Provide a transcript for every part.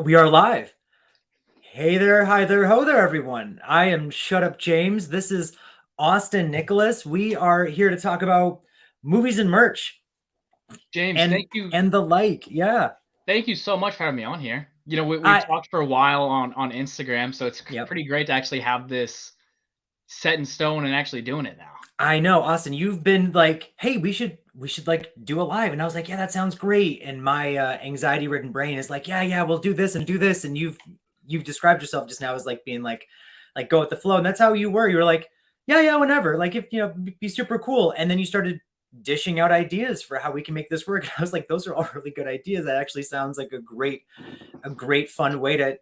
We are live. Hey there, hi there, ho there, everyone. I am Shut Up James. This is Austin Nicholas. We are here to talk about movies and merch James, and thank you. and the like. Yeah. Thank you so much for having me on here. We've I talked for a while on Instagram, so it's yep. pretty great to actually have this set in stone and actually doing it now. I know, Austin, you've been like, "Hey, we should like do a live." And I was like, "Yeah, that sounds great." And my anxiety-ridden brain is like, "Yeah, yeah, we'll do this and do this." And you've described yourself just now as like being like go with the flow. And that's how you were. You were like, "Yeah, yeah, whenever." Like if, be super cool. And then you started dishing out ideas for how we can make this work. And I was like, "Those are all really good ideas. That actually sounds like a great fun way to,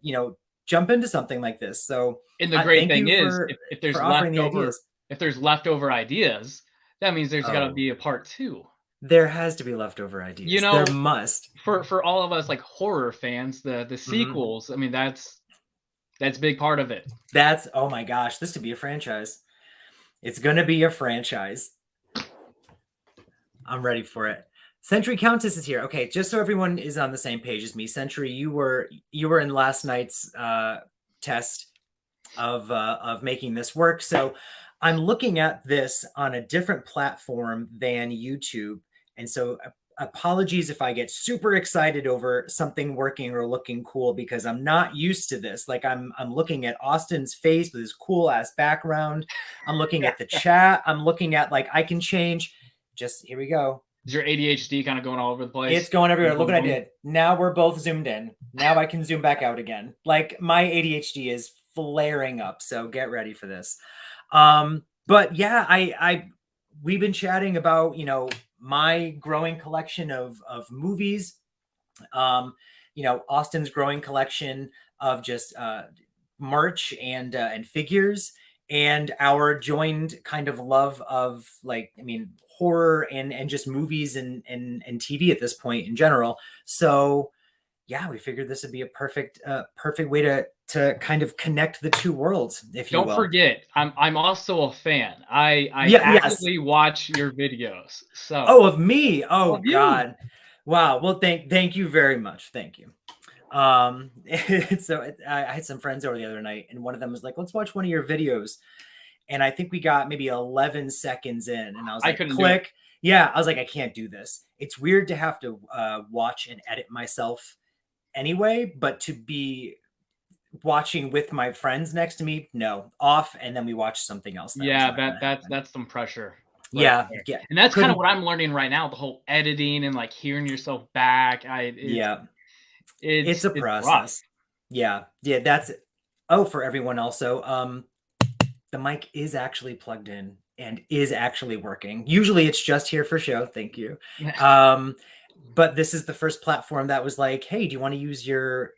jump into something like this." So, And the great thank thing you is, for if there's offering the leftover ideas. if there's leftover ideas, that means there's got to Oh. be a part two. There has to be leftover You ideas. There know, must. for all of us like horror fans, the Mhm. sequels. I mean, that's a big part of it. That's oh my gosh, this could be a franchise. It's gonna be a franchise. I'm ready for it. Century Countess is here. Okay, just so everyone is on the same page as me, Century, you were in last night's test of making this work. So I'm looking at this on a different platform than YouTube, and so apologies if I get super excited over something working or looking cool because I'm not used to this. Like I'm looking at Austin's face with his cool ass background. I'm looking at the chat. I'm looking at like I can change. Just here we go. Is your ADHD kind of going all over the It's place? going Boom, everywhere. Look boom, what I boom. did. Now we're both zoomed in. Now I can zoom back out again. Like my ADHD is flaring up. So get ready for this. But yeah, I we've been chatting about, my growing collection of movies. Austin's growing collection of just merch and figures, and our joined kind of love of like, I mean, horror and just movies and TV at this point in general. So yeah, we figured this would be a perfect way to kind of connect the two worlds, if you Don't will. forget, I'm also a fan. I Yeah, yes. actively watch your videos. So, Oh, of me. Oh of you. God. Wow. Well, thank you very much. Thank you. So I had some friends over the other night, and one of them was like, "Let's watch one of your videos." And I think we got maybe 11 seconds in, and I was I like, couldn't do it. "Click." Yeah, I was like, "I can't do this." It's weird to have to watch and edit myself anyway, but to be watching with my friends next to me, no, off, and then we watch something else. That was Yeah, not going to happen. that's some pressure right Yeah, there. yeah, And that's kind of couldn't. what I'm learning right now, the whole editing and like hearing yourself back. I Yeah, it's it's a it's rough. process. Yeah, yeah, that's. Oh, for everyone also, the mic is actually plugged in and is actually working. Usually it's just here for show. Thank you. Um, but this is the first platform that was like, "Hey, do you want to use your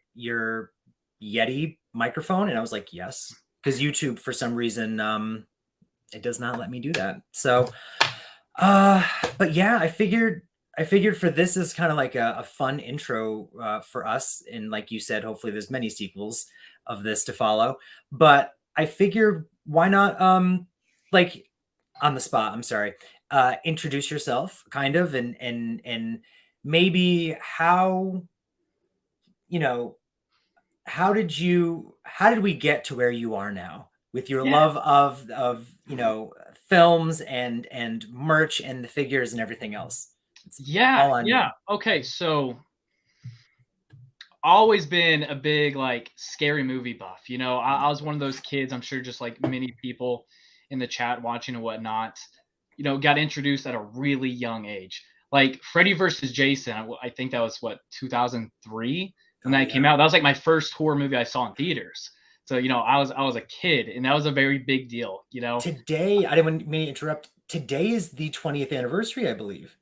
Yeti microphone?" And I was like, "Yes," because YouTube for some reason it does not let me do that. So, uh, but yeah, I figured for this is kind of like a fun intro for us, and like you said, hopefully there's many sequels of this to follow. But I figured why not like on the spot. I'm sorry. Introduce yourself, kind of, and maybe you know how did we get to where you are now with your Yeah. love of films and merch and the figures and everything else? It's Yeah, all on yeah. you. Okay, so always been a big like scary movie buff. I was one of those kids, I'm sure just like many people in the chat watching and whatnot, got introduced at a really young age. Like Freddy versus Jason, I think that was what 2003 when Oh that came yeah. out. That was like my first horror movie I saw in theaters. So I was a kid, and that was a very big deal. Today, I didn't mean to interrupt. Today is the 20th anniversary, I believe.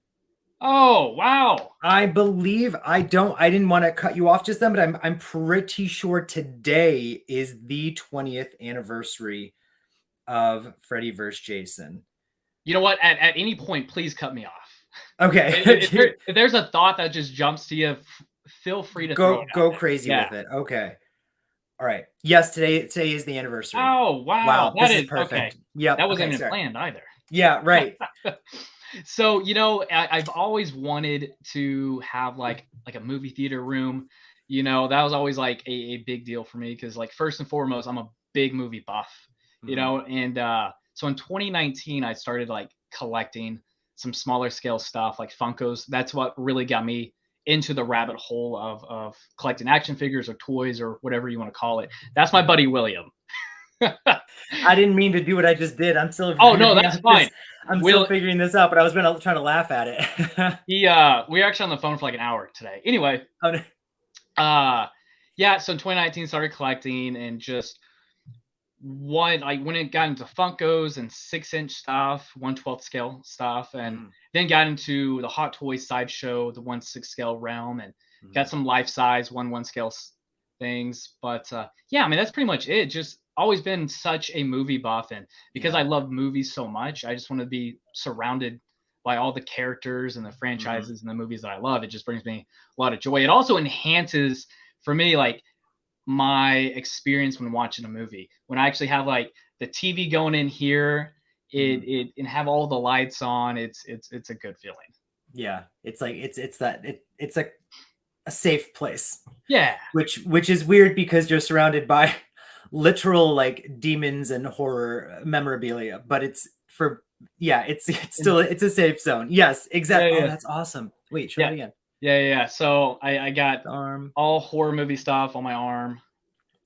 Oh wow, I didn't want to cut you off just then, but I'm pretty sure today is the 20th anniversary of Freddy vs. Jason. you know what? At any point, please cut me off. Okay. If there's a thought that just jumps to you, feel free to throw Go it out go there. crazy Yeah. with it. Okay. All right. Yes, today is the anniversary. Oh wow, Wow, that this is is okay. perfect. Yep. That wasn't Okay, even sorry. planned either. Yeah, right. So, I've always wanted to have like a movie theater room. That was always like a big deal for me because, like, first and foremost, I'm a big movie buff. And so in 2019, I started like collecting some smaller scale stuff like Funkos. That's what really got me into the rabbit hole of collecting action figures or toys or whatever you want to call it. That's my buddy William. I didn't mean to do what I just did. I'm still Oh no, figuring that's out fine. this. I'm still Will figuring this out, but I was trying to laugh at it. we were actually on the phone for like an hour today. Anyway, Oh, no. yeah, so in 2019 started collecting and just when it got into Funkos and 6-inch stuff, 1/12 scale stuff, and then got into the Hot Toys sideshow, the 1/6 scale realm, and got some life size 1/1 scale things. But yeah, I mean that's pretty much it. Just always been such a movie buff, and because I love movies so much, I just want to be surrounded by all the characters and the franchises and the movies that I love. It just brings me a lot of joy. It also enhances for me like my experience when watching a movie. When I actually have like the TV going in here, it and have all the lights on, it's a good feeling. Yeah, it's like it's a safe place. Yeah, which is weird because you're surrounded by literal like demons and horror memorabilia, but it's still it's a safe zone. Yes, exactly. yeah. Oh, that's awesome. Wait, show it again. Yeah. So I got Arm. all horror movie stuff on my arm.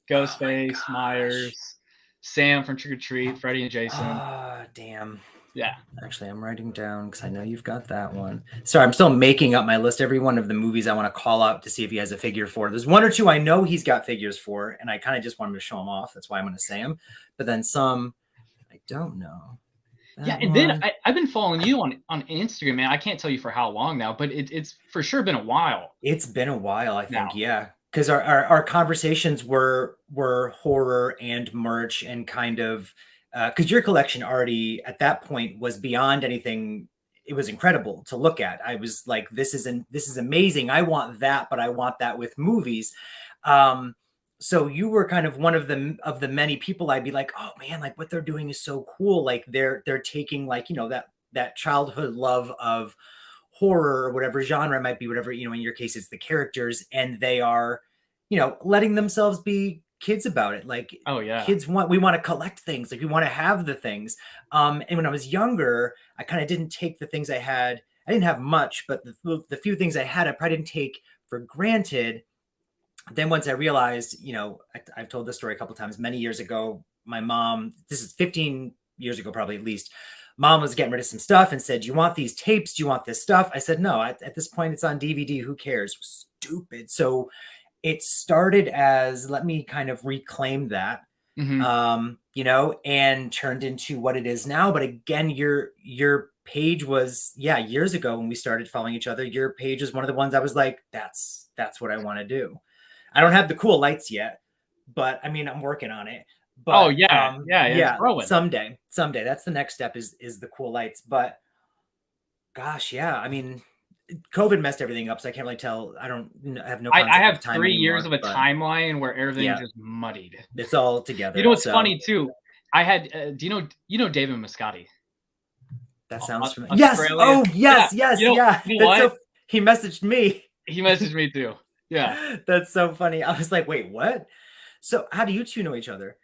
Ghostface, Myers, Sam from Trick or Treat, Freddy and Jason. Ah, damn. Yeah. Actually, I'm writing down because I know you've got that one. Sorry, I'm still making up my list. Every one of the movies I want to call out to see if he has a figure for. There's one or two I know he's got figures for, and I kind of just want him to show them off. That's why I'm going to say them. But then some, I don't know. Yeah, and then I've been following you on Instagram, man. I can't tell you for how long now, but it's for sure been a while. It's been a while, I think, yeah. Because our conversations were horror and merch and kind of because your collection already at that point was beyond anything. It was incredible to look at. I was like, this is amazing. I want that, but I want that with movies. So you were kind of one of the many people I'd be like, oh man, like what they're doing is so cool. Like they're taking like, that childhood love of horror or whatever genre it might be, whatever, in your case, it's the characters, and they are, letting themselves be kids about it. Like, oh yeah, we want to collect things. Like we want to have the things. And when I was younger, I kind of didn't take the things I had. I didn't have much, but the few things I had, I probably didn't take for granted. Then once I realized, I've told this story a couple of times, many years ago, my mom, this is 15 years ago, probably at least, mom was getting rid of some stuff and said, do you want these tapes? Do you want this stuff? I said, no, at this point it's on DVD. Who cares? Stupid. So it started as, let me kind of reclaim that, and turned into what it is now. But again, your page was, years ago when we started following each other, your page was one of the ones I was like, that's what I want to do. I don't have the cool lights yet, but I mean, I'm working on it. But, it's someday, that's the next step is the cool lights. But gosh, yeah, I mean, COVID messed everything up, so I can't really tell. I have no concept. I have of time 3 anymore, years of a timeline where everything just muddied. It's all together. You know what's funny too? I had do you know David Muscati? That sounds familiar. Yes. Oh, yes. So, he messaged me. He messaged me too. Yeah. That's so funny. I was like, wait, what? So how do you two know each other?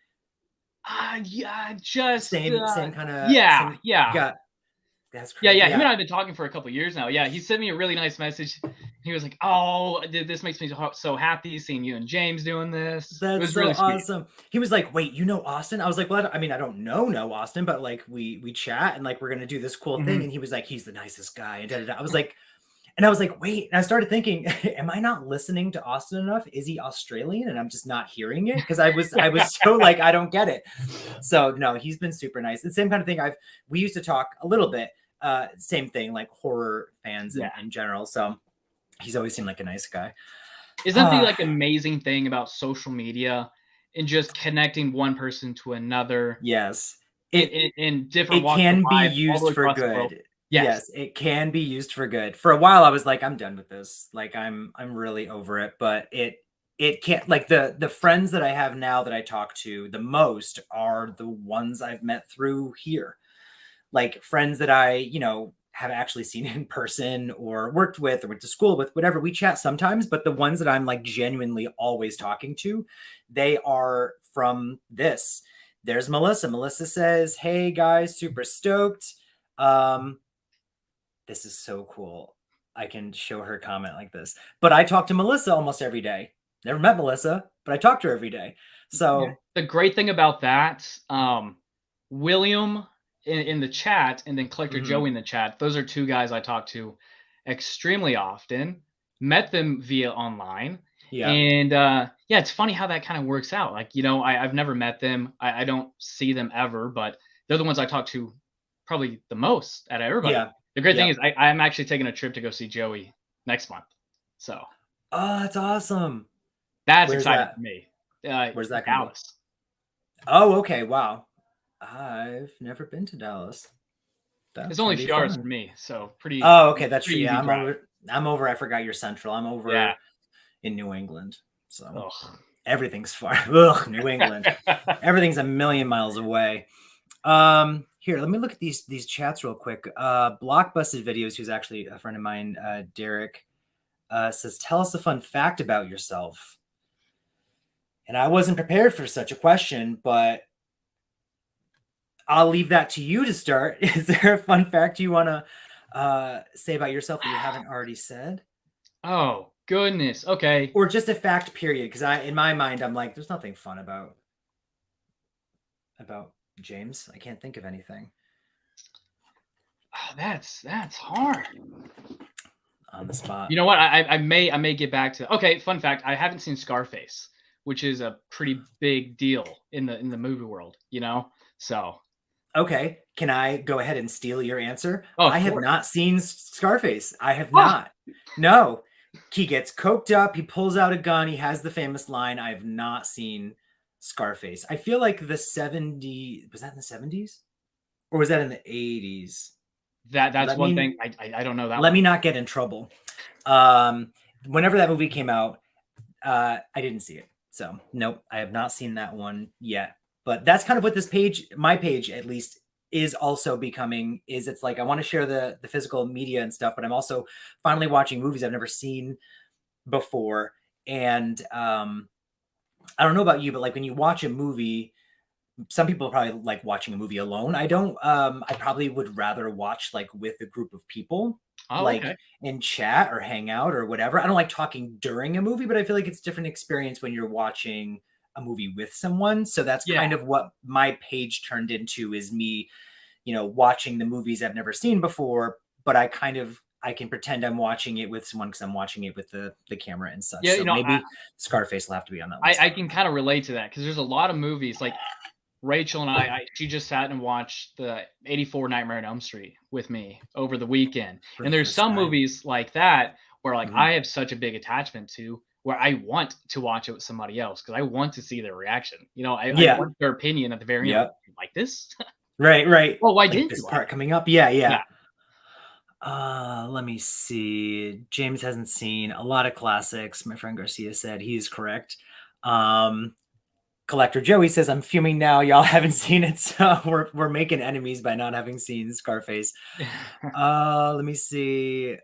Just same kind of. Yeah. That's crazy. Yeah. Him and I have been talking for a couple of years now. Yeah, he sent me a really nice message. He was like, "Oh, this makes me so happy seeing you and James doing this." That's so really awesome. He was like, "Wait, you know Austin?" I was like, "Well, I mean, I don't know Austin, but like we chat and like we're gonna do this cool thing." And he was like, "He's the nicest guy." And I was like. And I was like, wait, and I started thinking, am I not listening to Austin enough? Is he Australian? And I'm just not hearing it. Cause I was so like, I don't get it. So no, he's been super nice. The same kind of thing we used to talk a little bit, same thing, like horror fans in general. So he's always seemed like a nice guy. Isn't the like amazing thing about social media and just connecting one person to another? Yes. In different walks can be used for good. Yes, it can be used for good. For a while, I was like, I'm done with this. Like, I'm really over it. But it can't. Like the friends that I have now that I talk to the most are the ones I've met through here. Like friends that I have actually seen in person or worked with or went to school with, whatever. We chat sometimes, but the ones that I'm like genuinely always talking to, they are from this. There's Melissa. Melissa says, "Hey guys, super stoked. This is so cool. I can show her comment like this. But I talk to Melissa almost every day. Never met Melissa, but I talk to her every day. So the great thing about that, William in the chat and then Collector Joey in the chat, those are two guys I talk to extremely often. Met them via online. yeah. And yeah, it's funny how that kind of works out. Like, you know, I've never met them. I don't see them ever, but they're the ones I talk to probably the most out of everybody. Yeah. The great thing is I'm actually taking a trip to go see Joey next month. So that's awesome. that's exciting for me. Where's that Dallas. Oh, okay. Wow. I've never been to Dallas. It's only a few hours for me, so pretty. Oh, okay, that's true. easy Yeah, drive. I'm over. I forgot you're central. I'm over in New England, so everything's far. Ugh, New England. Everything's a million miles away. Here, let me look at these chats real quick. Blockbusted Videos, who's actually a friend of mine, Derek, says, "Tell us a fun fact about yourself." And I wasn't prepared for such a question, but I'll leave that to you to start. Is there a fun fact you want to say about yourself that you haven't already said? Oh, goodness. Okay. Or just a fact, period. Because in my mind, I'm like, there's nothing fun about James. I can't think of anything. Oh, that's hard. On the spot. You know what? I may get back to. Okay, fun fact. I haven't seen Scarface, which is a pretty big deal in the movie world. You know, so. Okay, can I go ahead and steal your answer? Oh, I have not seen Scarface. I have not. No. He gets coked up. He pulls out a gun. He has the famous line. I have not seen Scarface. I feel like the 70s, was that in the 70s? Or was that in the 80s? That's one thing. I don't know that. Let me not get in trouble. Whenever that movie came out, I didn't see it. So, nope, I have not seen that one yet. But that's kind of what this page, my page at least, is also becoming. Is it's like I want to share the physical media and stuff, but I'm also finally watching movies I've never seen before. And I don't know about you, but like when you watch a movie, some people probably like watching a movie alone. I don't. I probably would rather watch like with a group of people, in chat or hang out or whatever. I don't like talking during a movie, but I feel like it's a different experience when you're watching a movie with someone. So that's kind of what my page turned into, is me, watching the movies I've never seen before, but I can pretend I'm watching it with someone because I'm watching it with the camera and such. Yeah, so maybe Scarface will have to be on that list. I can kind of relate to that because there's a lot of movies like Rachel and she just sat and watched the 84 Nightmare on Elm Street with me over the weekend. And there's some movies like that where like I have such a big attachment to, where I want to watch it with somebody else because I want to see their reaction. I want their opinion at the very end. Like this? Right. Well, why like didn't this you part coming up? Yeah. Let me see. James hasn't seen a lot of classics. My friend Garcia said he's correct. Collector Joey says, "I'm fuming now. Y'all haven't seen it, so we're making enemies by not having seen Scarface." Let me see.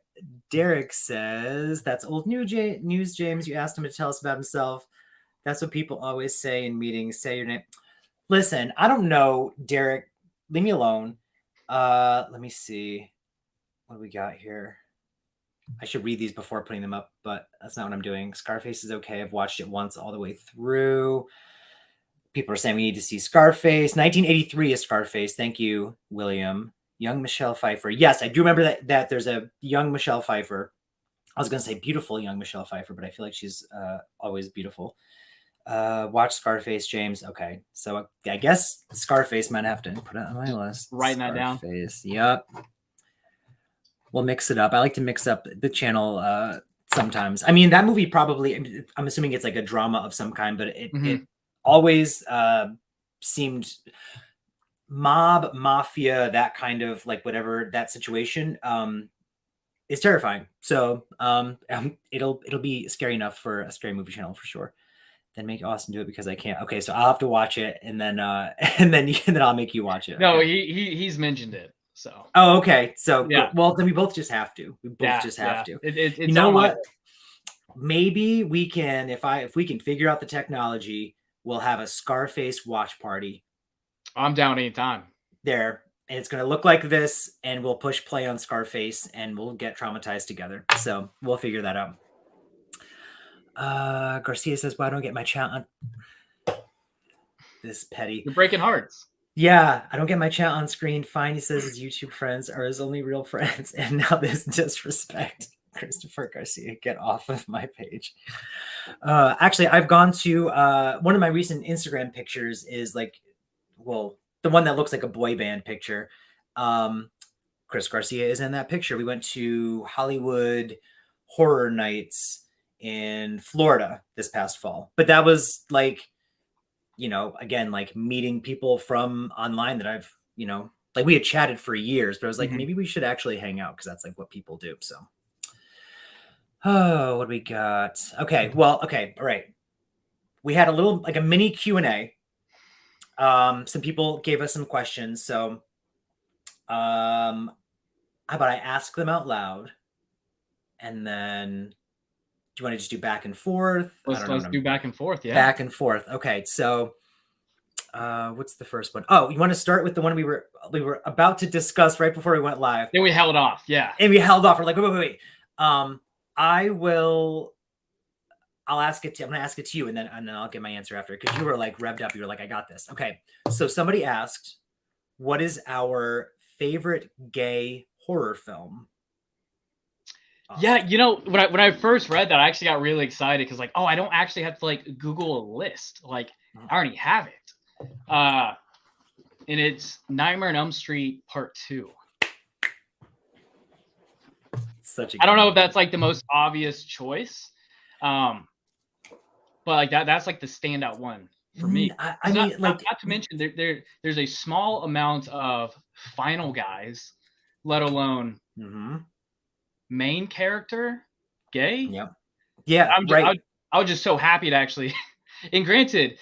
Derek says, "That's old news, James. You asked him to tell us about himself. That's what people always say in meetings. Say your name." Listen, I don't know, Derek. Leave me alone. Let me see. What do we got here? I should read these before putting them up, but that's not what I'm doing. Scarface is okay. I've watched it once all the way through. People are saying we need to see Scarface. 1983 is Scarface. Thank you, William. Young Michelle Pfeiffer. Yes, I do remember that there's a young Michelle Pfeiffer. I was going to say beautiful young Michelle Pfeiffer, but I feel like she's always beautiful. Watch Scarface, James. Okay, so I guess Scarface might have to put it on my list. Writing that down. Yep. We'll mix it up. I like to mix up the channel sometimes. I mean, that movie probably, I'm assuming it's like a drama of some kind, but it always seemed mafia, that kind of like whatever that situation is terrifying. So it'll be scary enough for a scary movie channel for sure. Then make Austin do it because I can't. Okay, so I'll have to watch it and then and then I'll make you watch it. No, okay? he's mentioned it. So. Oh, okay. So Yeah. well, then we both just have to. We both Yeah. just Yeah. have to. It's You know on my what? Maybe we can, if we can figure out the technology, we'll have a Scarface watch party I'm down anytime. there, and it's going to look like this, and we'll push play on Scarface, and we'll get traumatized together. So we'll figure that out. Garcia says, "Why don't I get my chat on this petty?" You're breaking hearts. Yeah, I don't get my chat on screen. Fine, he says his YouTube friends are his only real friends, and now this disrespect. Christopher Garcia, get off of my page. Actually, I've gone to one of my recent Instagram pictures is like, well, the one that looks like a boy band picture. Chris Garcia is in that picture. We went to Hollywood Horror Nights in Florida this past fall, but that was like, you know, again, like meeting people from online that I've, you know, like we had chatted for years, but I was like, maybe we should actually hang out because that's like what people do. So, oh, what do we got? Okay, well, okay, all right. We had a little like a mini Q&A. Some people gave us some questions, so how about I ask them out loud, and then do you want to just do back and forth? Let's do back and forth. Yeah. Back and forth. Okay, so what's the first one? Oh, you want to start with the one we were about to discuss right before we went live. Then we held off. Yeah. And we held off. We're like, wait. I'll ask it to, I'm gonna ask it to you, and then I'll get my answer after, because you were like revved up. You were like, I got this. Okay. So somebody asked, what is our favorite gay horror film? Yeah, you know, when I first read that, I actually got really excited because like, oh, I don't actually have to like Google a list. Like, I already have it. And it's Nightmare on Elm Street Part 2. I don't know if that's like the most obvious choice. But like that's like the standout one for me. I mean, not to mention there's a small amount of final guys, let alone main character gay. Yep. Yeah. I was just so happy to actually. And granted,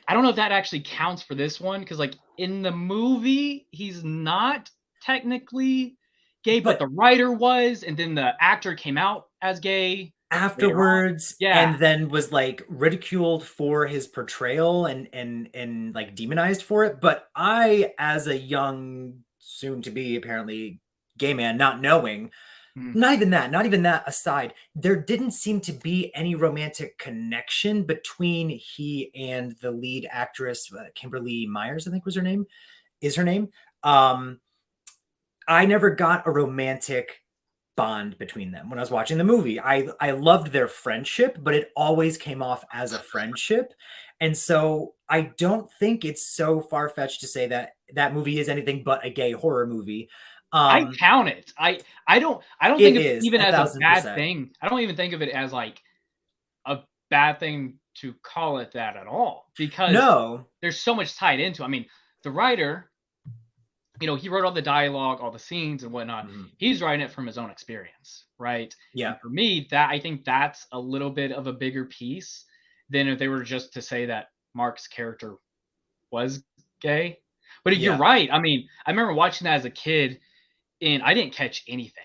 I don't know if that actually counts for this one because like in the movie he's not technically gay, but the writer was, and then the actor came out as gay afterwards, and then was like ridiculed for his portrayal and like demonized for it. But I, as a young, soon to be apparently gay man, not knowing, not even that aside, there didn't seem to be any romantic connection between he and the lead actress, Kimberly Myers, I think was her name. I never got a romantic bond between them when I was watching the movie. I loved their friendship, but it always came off as a friendship. And so I don't think it's so far-fetched to say that that movie is anything but a gay horror movie. I count it. I don't think of it even as a bad thing. I don't even think of it as like a bad thing to call it that at all, because there's so much tied into. I mean, the writer, you know, he wrote all the dialogue, all the scenes and whatnot. He's writing it from his own experience, right? Yeah. And for me, that I think that's a little bit of a bigger piece than if they were just to say that Mark's character was gay. But you're right. I mean, I remember watching that as a kid, and I didn't catch anything.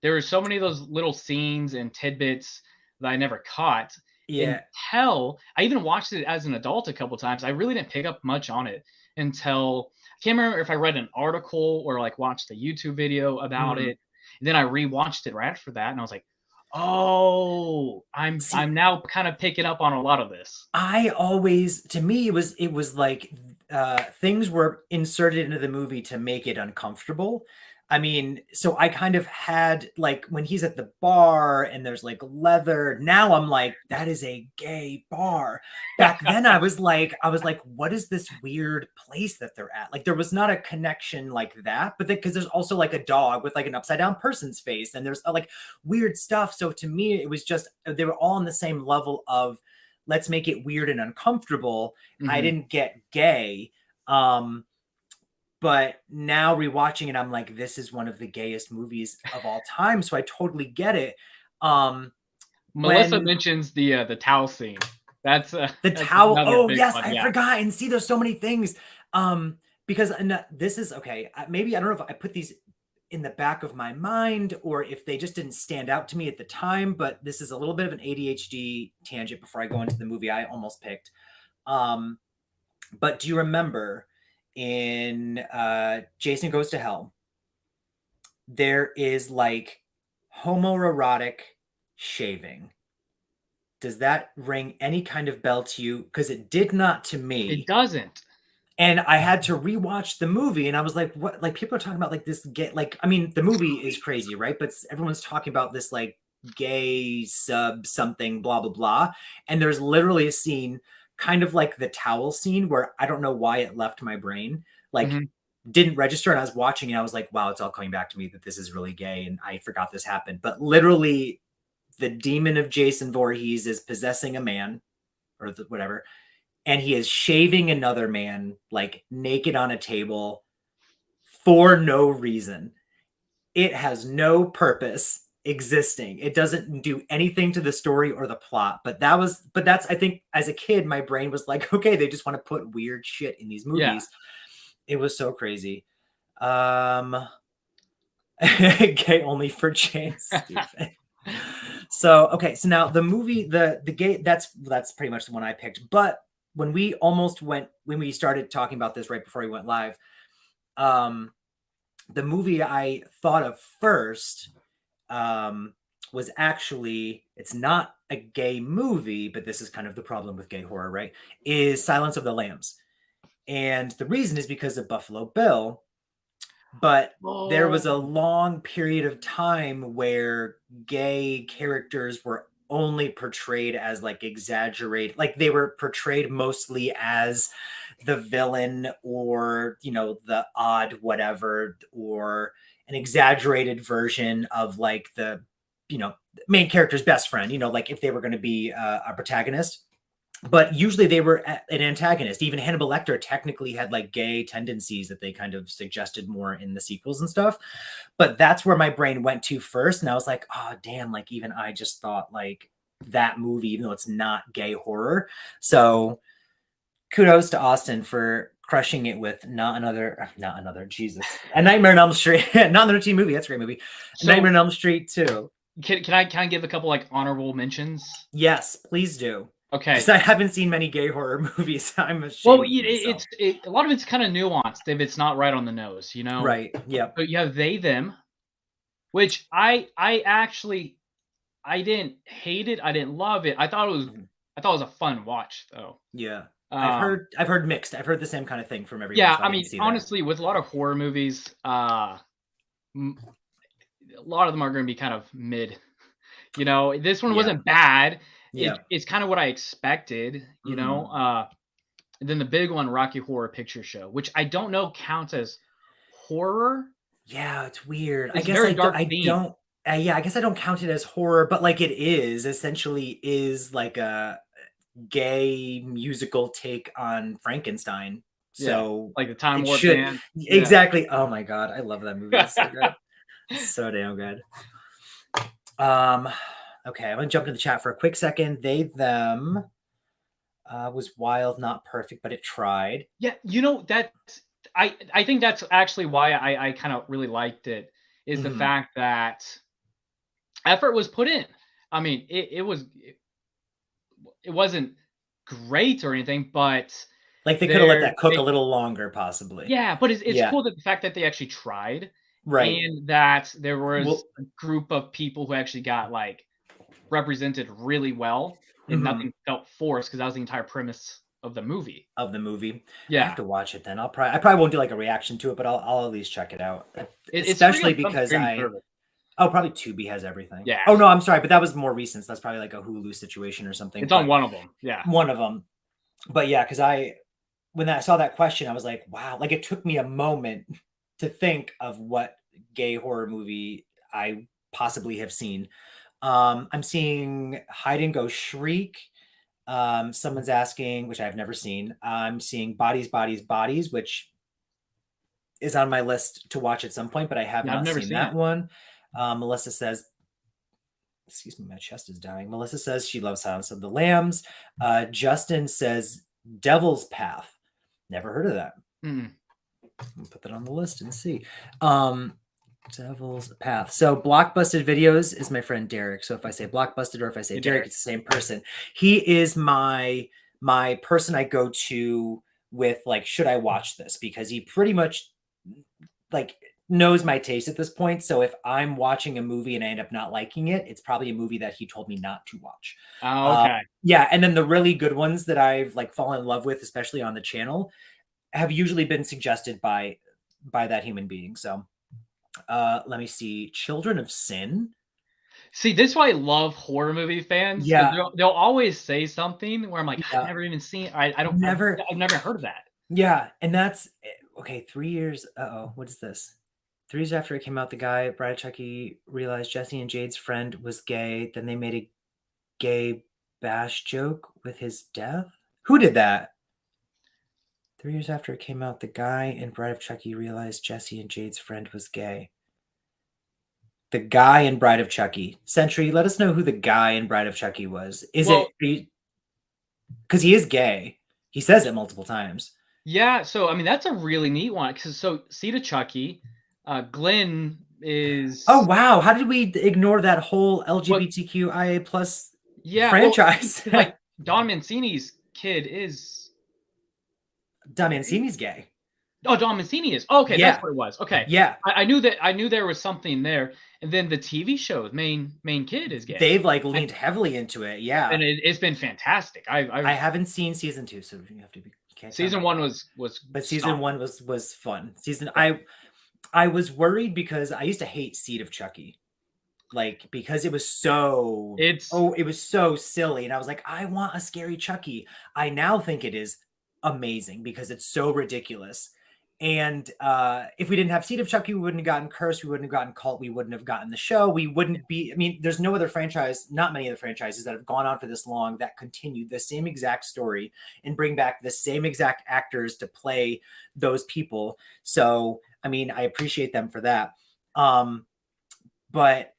There were so many of those little scenes and tidbits that I never caught. Until I even watched it as an adult a couple times. I really didn't pick up much on it until I can't remember if I read an article or like watched a YouTube video about it. And then I rewatched it right after that, and I was like, oh, I'm now kind of picking up on a lot of this. To me, it was like things were inserted into the movie to make it uncomfortable. I mean, so I kind of had like when he's at the bar and there's like leather. Now I'm like, that is a gay bar. Back then I was like, what is this weird place that they're at? Like there was not a connection like that, but because there's also like a dog with like an upside down person's face, and there's like weird stuff. So to me, it was just they were all on the same level of let's make it weird and uncomfortable. I didn't get gay. But now rewatching it, I'm like, this is one of the gayest movies of all time. So I totally get it. Melissa mentions the towel scene. That's the towel. Oh yes, I forgot. And see, there's so many things. because this is okay. Maybe I don't know if I put these in the back of my mind or if they just didn't stand out to me at the time, but this is a little bit of an ADHD tangent before I go into the movie I almost picked. But do you remember in Jason Goes to Hell, there is like homoerotic shaving? Does that ring any kind of bell to you? Because it did not to me. It doesn't. And I had to rewatch the movie, and I was like, "What?" Like people are talking about like this gay. Like, I mean, the movie is crazy, right? But everyone's talking about this like gay sub something, blah blah blah. And there's literally a scene, kind of like the towel scene, where I don't know why it left my brain, like didn't register. And I was watching, and I was like, "Wow, it's all coming back to me that this is really gay," and I forgot this happened. But literally, the demon of Jason Voorhees is possessing a man, or whatever. And he is shaving another man like naked on a table for no reason. It has no purpose existing. It doesn't do anything to the story or the plot. But that's, I think as a kid, my brain was like, okay, they just want to put weird shit in these movies. Yeah. It was so crazy. Gay only for James. Stupid. So, okay. So now the movie, the gay, that's pretty much the one I picked. But when we started talking about this right before we went live, the movie I thought of first was actually, it's not a gay movie, but this is kind of the problem with gay horror, right? Is Silence of the Lambs. And the reason is because of Buffalo Bill. But there was a long period of time where gay characters were only portrayed as like exaggerated, like they were portrayed mostly as the villain or, you know, the odd whatever, or an exaggerated version of like the, you know, main character's best friend, you know, like if they were going to be a protagonist. But usually they were an antagonist. Even Hannibal Lecter technically had like gay tendencies that they kind of suggested more in the sequels and stuff. But that's where my brain went to first. And I was like, oh, damn, like even I just thought like that movie, even though it's not gay horror. So kudos to Austin for crushing it with not another, Jesus. A Nightmare on Elm Street, not another teen movie. That's a great movie. So, Nightmare on Elm Street too. Can I give a couple like honorable mentions? Yes, please do. Okay. Because I haven't seen many gay horror movies. I'm ashamed. Well, a lot of it's kind of nuanced if it's not right on the nose, you know? Right. Yeah. But you have They, Them, which I actually, I didn't hate it. I didn't love it. I thought it was a fun watch though. Yeah. I've heard mixed. I've heard the same kind of thing from everyone. Yeah. So I mean, honestly, with a lot of horror movies, a lot of them are going to be kind of mid. You know, this one wasn't bad. Yeah. It's kind of what I expected, you know. And then the big one, Rocky Horror Picture Show, which I don't know counts as horror. Yeah, it's weird. It's very dark theme. I guess I don't count it as horror, but like it is essentially is like a gay musical take on Frankenstein. So like the Time Warp Band. Exactly. Oh my god, I love that movie. It's so good. It's so damn good. Okay, I'm gonna jump to the chat for a quick second. They, them was wild, not perfect, but it tried. Yeah, you know, I think that's actually why I kind of really liked it, is the fact that effort was put in. I mean, it wasn't great or anything, but like they could have let that cook a little longer, possibly. Yeah, but it's cool that the fact that they actually tried, right, and that there was a group of people who actually got like represented really well, and nothing felt forced, because that was the entire premise of the movie. Yeah, I have to watch it then. I probably won't do like a reaction to it, but I'll at least check it out. Especially because probably Tubi has everything. Yeah. Oh no, I'm sorry, but that was more recent. So that's probably like a Hulu situation or something. It's on one of them. Yeah. One of them. But yeah, because when I saw that question, I was like, wow, like it took me a moment to think of what gay horror movie I possibly have seen. I'm seeing Hide and Go Shriek. Someone's asking, which I've never seen. I'm seeing Bodies, Bodies, Bodies, which is on my list to watch at some point, but I have not seen that one. Melissa says, excuse me, my chest is dying. Melissa says she loves Silence of the Lambs. Justin says Devil's Path. Never heard of that. I'll put that on the list and see. Devil's Path. So Blockbusted Videos is my friend Derek. So if I say Blockbusted or if I say Derek, it's the same person. He is my person I go to with like, should I watch this? Because he pretty much like knows my taste at this point. So if I'm watching a movie and I end up not liking it, it's probably a movie that he told me not to watch. Oh, okay. Yeah, and then the really good ones that I've like fallen in love with, especially on the channel, have usually been suggested by that human being. So let me see. Children of Sin. See, this is why I love horror movie fans. Yeah. They'll always say something where I'm like, Yeah. I've never even seen. I've never heard of that. Yeah, and that's okay. 3 years. What is this? 3 years after it came out, the guy Bride of Chucky realized Jesse and Jade's friend was gay. Then they made a gay bash joke with his death. Who did that? 3 years after it came out, the guy in Bride of Chucky realized Jesse and Jade's friend was gay. The guy in Bride of Chucky. Sentry, let us know who the guy in Bride of Chucky was. Is it because he is gay? He says it multiple times. Yeah, so I mean that's a really neat one. So Seed of Chucky, Glenn is. Oh wow! How did we ignore that whole LGBTQIA plus franchise? Well, like Don Mancini's kid is. Don Mancini's gay. Oh, Don Mancini is. Oh, okay, Yeah. that's what it was. Okay. Yeah. I knew that. I knew there was something there. And then the TV show, the main kid is gay. They've like leaned heavily into it. Yeah. And it's been fantastic. I haven't seen season 2, so you have to be. Season 1 was. But season 1 was fun. I was worried because I used to hate Seed of Chucky. Like because it was so it was so silly, and I was like, I want a scary Chucky. I now think it is amazing because it's so ridiculous. And if we didn't have Seed of Chucky, we wouldn't have gotten Curse, we wouldn't have gotten Cult, we wouldn't have gotten the show. We wouldn't be. I mean, there's no other franchise, not many other franchises that have gone on for this long that continued the same exact story and bring back the same exact actors to play those people. So, I mean, I appreciate them for that. But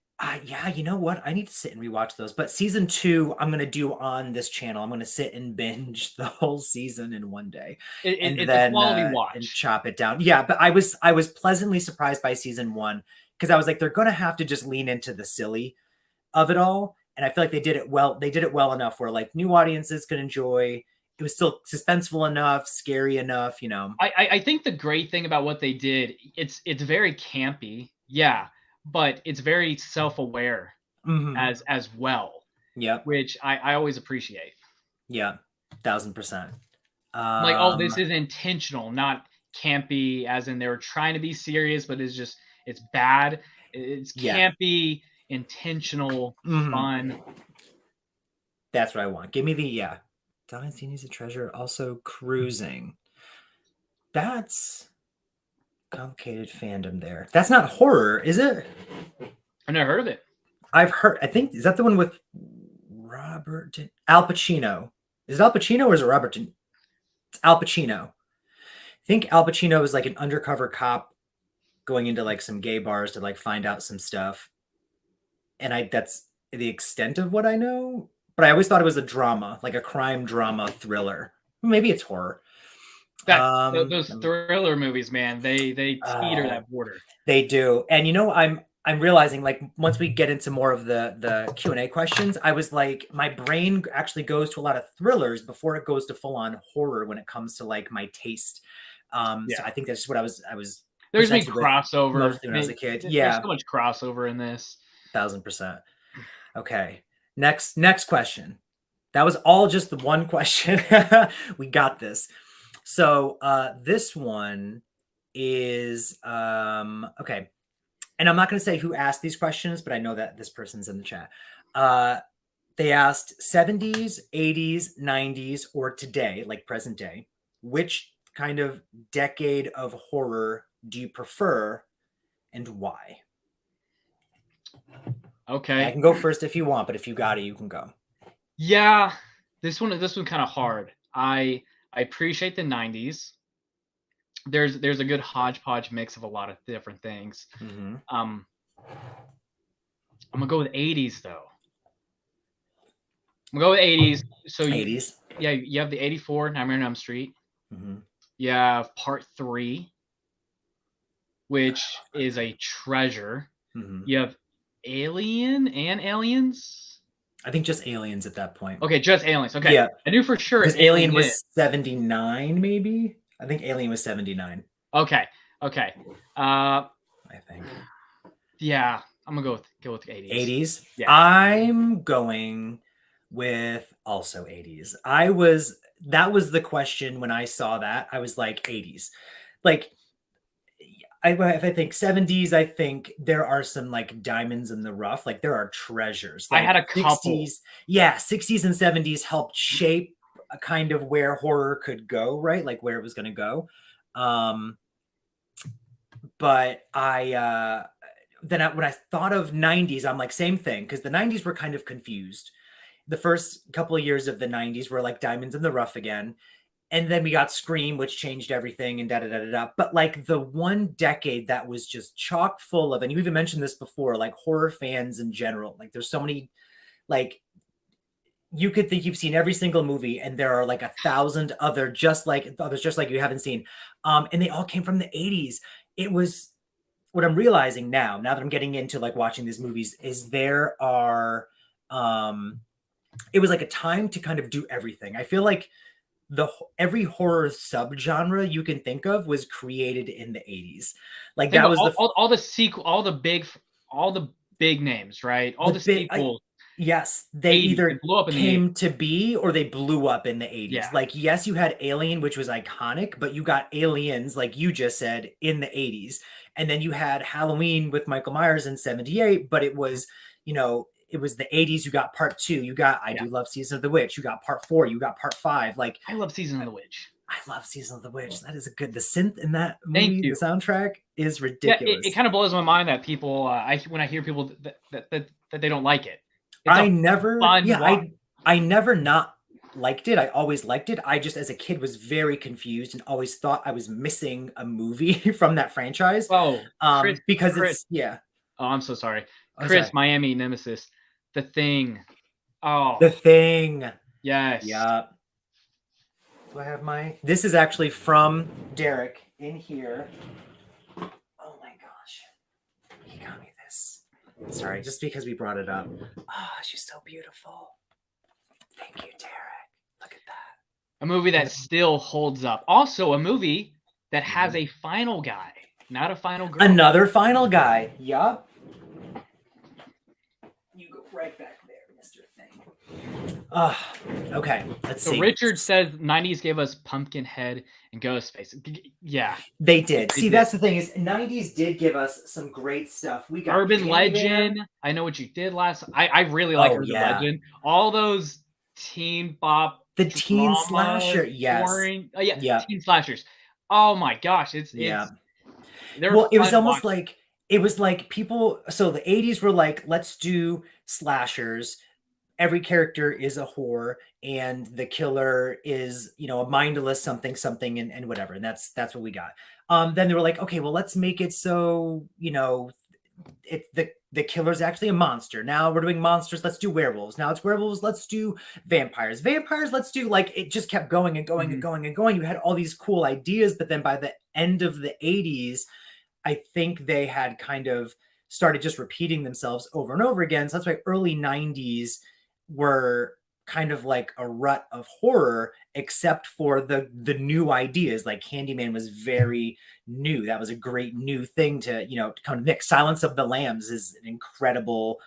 yeah, you know what? I need to sit and rewatch those. But season 2, I'm going to do on this channel. I'm going to sit and binge the whole season in one day, and it's then a quality watch and chop it down. Yeah, but I was pleasantly surprised by season 1 because I was like, they're going to have to just lean into the silly of it all, and I feel like they did it well. They did it well enough where like new audiences could enjoy. It was still suspenseful enough, scary enough, you know. I think the great thing about what they did, it's very campy. Yeah. But it's very self-aware as well. Yeah, which I always appreciate. Yeah, 1000%. Like, oh, this is intentional, not campy, as in they were trying to be serious, but it's bad. It's campy, intentional, fun. That's what I want. Give me the Don Mancini's a treasure. Also, Cruising. That's complicated fandom there. That's not horror, is it? I've never heard of it. I've heard. I think is that the one with Al Pacino? Is it Al Pacino or is it Robert? It's Al Pacino. I think Al Pacino is like an undercover cop going into like some gay bars to like find out some stuff, and that's the extent of what I know. But I always thought it was a drama, like a crime drama thriller. Maybe it's horror. Those thriller movies, man, they teeter that border. They do. And you know, I'm realizing like once we get into more of the Q&A questions, I was like, my brain actually goes to a lot of thrillers before it goes to full on horror when it comes to like my taste. So I think that's just what I was there's been crossover mostly when I was a kid. Yeah, there's so much crossover in this. 1000%. Okay, next question. That was all just the one question. We got this. So this one is okay, and I'm not going to say who asked these questions, but I know that this person's in the chat. They asked 70s, 80s, 90s, or today, like present day. Which kind of decade of horror do you prefer, and why? Okay, I can go first if you want, but if you got it, you can go. Yeah, this one kind of hard. I appreciate the 90s. There's a good hodgepodge mix of a lot of different things. I'm gonna go with 80s though. I'm gonna go with 80s. So 80s. You have the 84 Nightmare on Elm Street. You have Part 3. which is a treasure. Mm-hmm. You have Alien and Aliens. I think just Aliens at that point. Okay, just Aliens. Okay, Yeah, I knew for sure because Alien Alien. was 79, maybe. I think Alien was 79. Okay. I think. Yeah, I'm gonna go with 80s. 80s. Yeah. I'm going with also 80s. That was the question when I saw that. I was like 80s. Like if I think 70s, I think there are some like diamonds in the rough. Like there are treasures. Like I had a couple. 60s, yeah, 60s and 70s helped shape a kind of where horror could go, right? Like where it was going to go. But when I thought of 90s, I'm like, same thing, because the 90s were kind of confused. The first couple of years of the 90s were like diamonds in the rough again. And then we got Scream, which changed everything and da-da-da-da-da. But like the one decade that was just chock full of, and you even mentioned this before, like horror fans in general, like there's so many, like you could think you've seen every single movie and there are like 1,000 others just like you haven't seen. And they all came from the 80s. It was what I'm realizing now that I'm getting into like watching these movies is there are, it was like a time to kind of do everything. I feel like every horror subgenre you can think of was created in the 80s. Like that was all the sequel, all the big names, right? All the sequels. Yes, they 80s, either they blew up in came to be or they blew up in the 80s. Yeah. Like, yes, you had Alien, which was iconic, but you got Aliens, like you just said, in the 80s. And then you had Halloween with Michael Myers in 78, but it was, it was the 80s. You got part 2. You got I Do Love Season of the Witch. You got part 4. You got part 5. Like I love Season of the Witch. I love Season of the Witch. That is the synth in that movie, the soundtrack is ridiculous. Yeah, it kind of blows my mind that people, when I hear people that they don't like it. I never not liked it. I always liked it. I just, as a kid, was very confused and always thought I was missing a movie from that franchise. Oh, because Chris. Oh, I'm so sorry. Chris, Miami Nemesis, The Thing. Oh, The Thing. Yes. Yeah. Do I have this is actually from Derek in here. Oh my gosh. He got me this. Sorry, just because we brought it up. Oh, she's so beautiful. Thank you, Derek. Look at that. A movie that still holds up. Also, a movie that has a final guy, not a final girl. Another final guy. Yup. You go right back there, Mr. Thing. Okay, let's see. Richard says 90s gave us Pumpkinhead and Ghostface. Yeah. They did. That's the thing is 90s did give us some great stuff. We got Urban Legend. I Know What You Did Last. I really like Urban Legend. All those teen bop. The teen slasher. Yes. Teen slashers. Oh my gosh. It was almost like it was like people. So the 80s were like, let's do slashers. Every character is a whore and the killer is, a mindless something, and whatever. And that's what we got. Then they were like, okay, well, let's make it so, the killer's actually a monster. Now we're doing monsters. Let's do werewolves. Now it's werewolves. Let's do vampires. Let's do it just kept going and going and going and going. You had all these cool ideas, but then by the end of the 80s, I think they had kind of started just repeating themselves over and over again. So that's why early 90s were kind of like a rut of horror, except for the new ideas. Like Candyman was very new. That was a great new thing to kind of mix. Silence of the Lambs is an incredible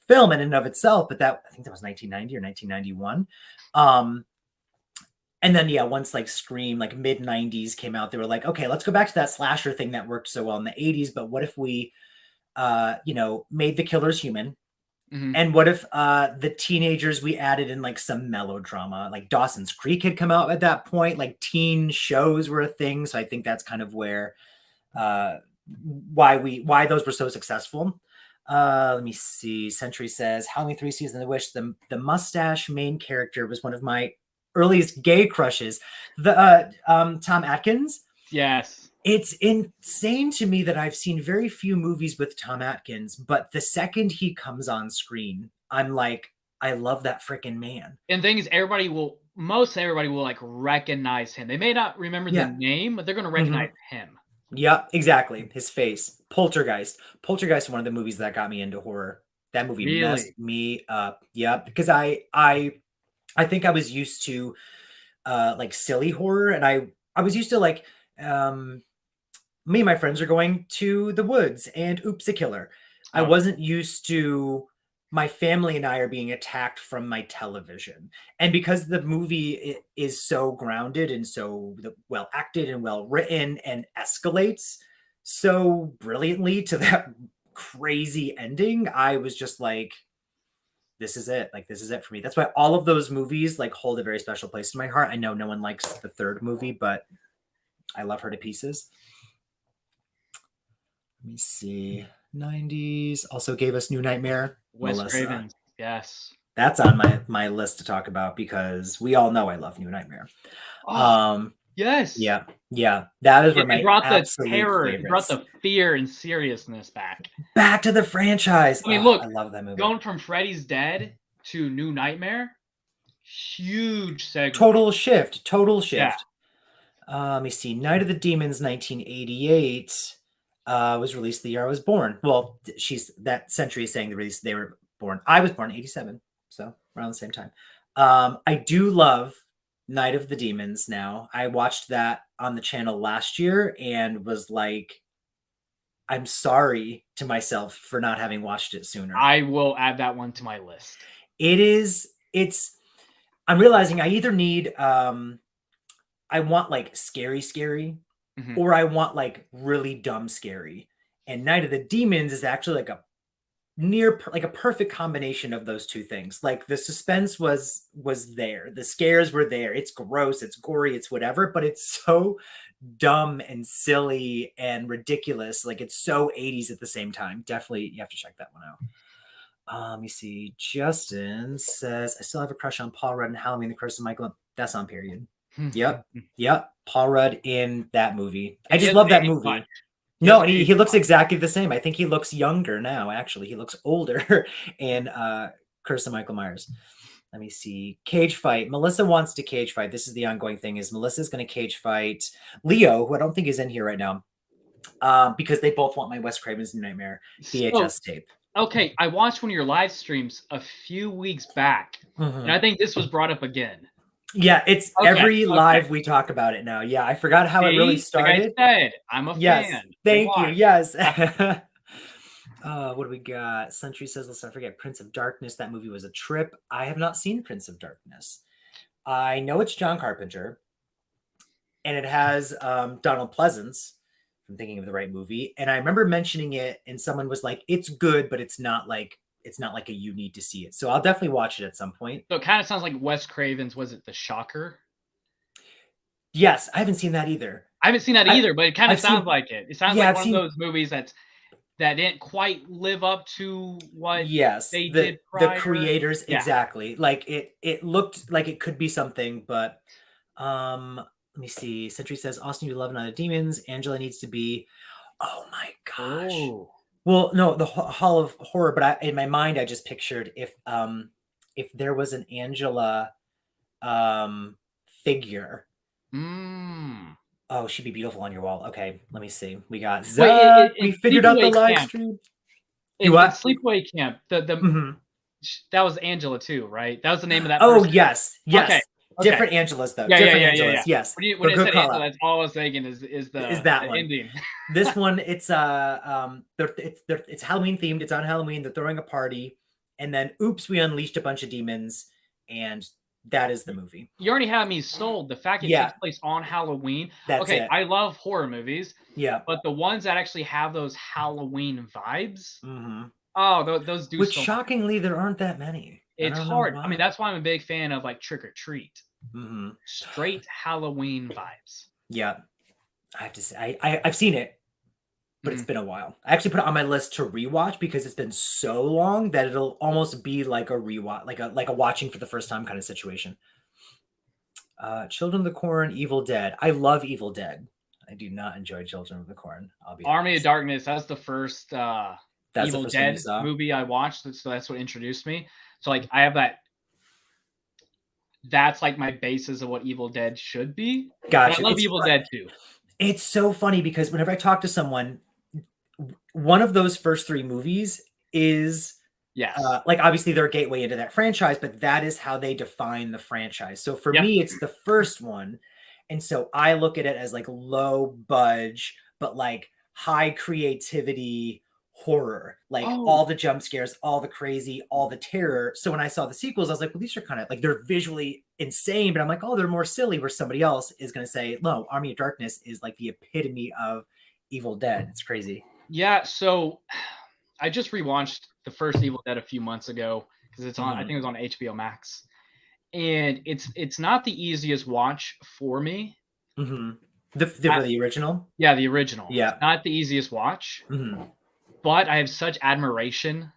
film in and of itself, but I think that was 1990 or 1991. And then once like Scream, like mid 90s came out, they were like, okay, let's go back to that slasher thing that worked so well in the 80s, but what if we made the killers human? Mm-hmm. And what if the teenagers, we added in like some melodrama, like Dawson's Creek had come out at that point, like teen shows were a thing. So I think that's kind of where, why those were so successful. Let me see. Century says, Halloween 3 Season of the Witch, the mustache main character was one of my earliest gay crushes. The Tom Atkins. Yes. It's insane to me that I've seen very few movies with Tom Atkins, but the second he comes on screen, I'm like, I love that freaking man. And the thing is, most everybody will like recognize him. They may not remember the name, but they're going to recognize him. Yep, exactly. His face. Poltergeist. Poltergeist, one of the movies that got me into horror. That movie Really? messed me up. Yep, because I think I was used to like silly horror, and I was used to like um me and my friends are going to the woods and oops a killer. I Okay. wasn't used to my family and I are being attacked from my television. And because the movie is so grounded and so well acted and well written and escalates so brilliantly to that crazy ending, I was just like, this is it. Like, this is it for me. That's why all of those movies like hold a very special place in my heart. I know no one likes the third movie, but I love her to pieces. Let me see. 90s also gave us New Nightmare. Wes Melissa. Craven's. Yes. That's on my list to talk about because we all know I love New Nightmare. Oh, Um, yes. yeah, yeah. That is one of It my brought the absolute terror, it brought favorites. the fear and seriousness back. Back to the franchise. I mean, Oh, look, I love that movie. going from Freddy's Dead to New Nightmare, huge segue. Total shift. Total Yeah. shift. Let me see. Night of the Demons, 1988, was released the year I was born. Well, she's that century is saying the release they were born. I was born in 87, so around the same time. I do love Night of the Demons now. I watched that on the channel last year and was like, I'm sorry to myself for not having watched it sooner. I will add that one to my list. It's I'm realizing I either need I want like scary, Mhm. or I want like really dumb scary. And Night of the Demons is actually like a like a perfect combination of those two things. Like the suspense was there, the scares were there. It's gross, it's gory, it's whatever, but it's so dumb and silly and ridiculous. Like it's so 80s at the same time. Definitely, you have to check that one out. Let me see. Justin says, I still have a crush on Paul Rudd in Halloween, The Curse of Michael. That's on period. Yep. Yep. Paul Rudd in that movie. I just love that movie. No, and he looks exactly the same. I think he looks younger now, actually. He looks older in Curse of Michael Myers. Let me see. Cage fight. Melissa wants to cage fight. This is the ongoing thing is Melissa's going to cage fight Leo, who I don't think is in here right now, because they both want my Wes Craven's New Nightmare VHS tape. Okay, I watched one of your live streams a few weeks back, and I think this was brought up again. Yeah, it's every live we talk about it now. Yeah, I forgot how it really started. Like I said, I'm a fan. Thank you. Yes. What do we got? Century says, let's not forget Prince of Darkness. That movie was a trip. I have not seen Prince of Darkness. I know it's John Carpenter, and it has Donald Pleasance. I'm thinking of the right movie. And I remember mentioning it, and someone was like, "It's good, but it's not like a you need to see it." So I'll definitely watch it at some point. So it kind of sounds like Wes Craven's. Was it The Shocker? Yes, I haven't seen that either. I haven't seen that either, but it kind of sounds like it. It sounds like one of those movies that didn't quite live up to what they did prior. The creators, exactly. Like it looked like it could be something, but let me see. Century says Austin, you love Night of the Demons. Angela needs to be. Oh my gosh. Oh. Well, no, the Hall of Horror, but in my mind, I just pictured if there was an Angela figure. Oh, she'd be beautiful on your wall. Okay, let me see. We got we figured out the live stream. In Sleepaway Camp, that was Angela too, right? That was the name of that person. Oh, yes. Okay. Different Angelas though. Different Angelas. Yes. When it said Angela, that's all I was thinking is that one. ending. This one, it's Halloween themed. It's on Halloween. They're throwing a party, and then oops, we unleashed a bunch of demons, and that is the movie. You already have me sold. The fact it takes place on Halloween. That's I love horror movies. Yeah. But the ones that actually have those Halloween vibes. Oh, those do. Which shockingly, there aren't that many. It's hard. I mean, that's why I'm a big fan of like Trick or Treat. Straight Halloween vibes. Yeah. I have to say, I've seen it, but it's been a while. I actually put it on my list to rewatch because it's been so long that it'll almost be like a rewatch, like a watching for the first time kind of situation. Children of the Corn, Evil Dead. I love Evil Dead. I do not enjoy Children of the Corn. I'll be Army of Darkness. That's the first Evil Dead movie movie I watched. So that's what introduced me. So like I have that. That's like my basis of what Evil Dead should be. Gotcha. I love Evil Dead too. It's so funny because whenever I talk to someone, one of those first three movies is Yes. like obviously they're a gateway into that franchise, but that is how they define the franchise. So for Yep. me, it's the first one. And so I look at it as like low budge, but like high creativity horror, like Oh, all the jump scares, all the crazy, all the terror. So when I saw the sequels, I was like, well, these are kind of like they're visually insane, but I'm like, oh, they're more silly, where somebody else is going to say, no, Army of Darkness is like the epitome of Evil Dead. It's crazy. yeah. So I just rewatched the first Evil Dead a few months ago because it's on. I think it was on HBO Max, and it's not the easiest watch for me. Mm-hmm. The original? Yeah, the original. Yeah. It's not the easiest watch, Mm-hmm. but I have such admiration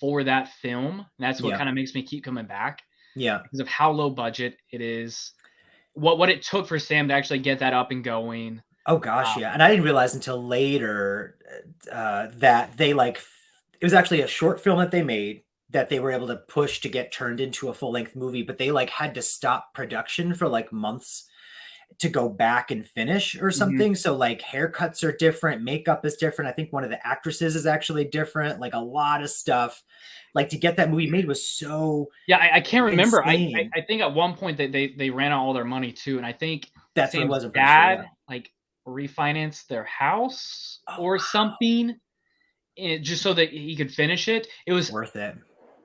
for that film. And that's what Yeah. kind of makes me keep coming back Yeah. because of how low budget it is. What it took for Sam to actually get that up and going. Oh gosh, yeah. And I didn't realize until later that they like it was actually a short film that they made that they were able to push to get turned into a full-length movie, but they like had to stop production for like months to go back and finish or something. So like haircuts are different, makeup is different. I think one of the actresses is actually different. Like a lot of stuff. Like to get that movie made was so Yeah, I can't remember. insane. I think at one point that they ran out all their money too, and I think That's what it Sam's was. I'm pretty sure. dad Yeah. like refinanced their house Oh, or wow. something, just so that he could finish it. It was Worth it.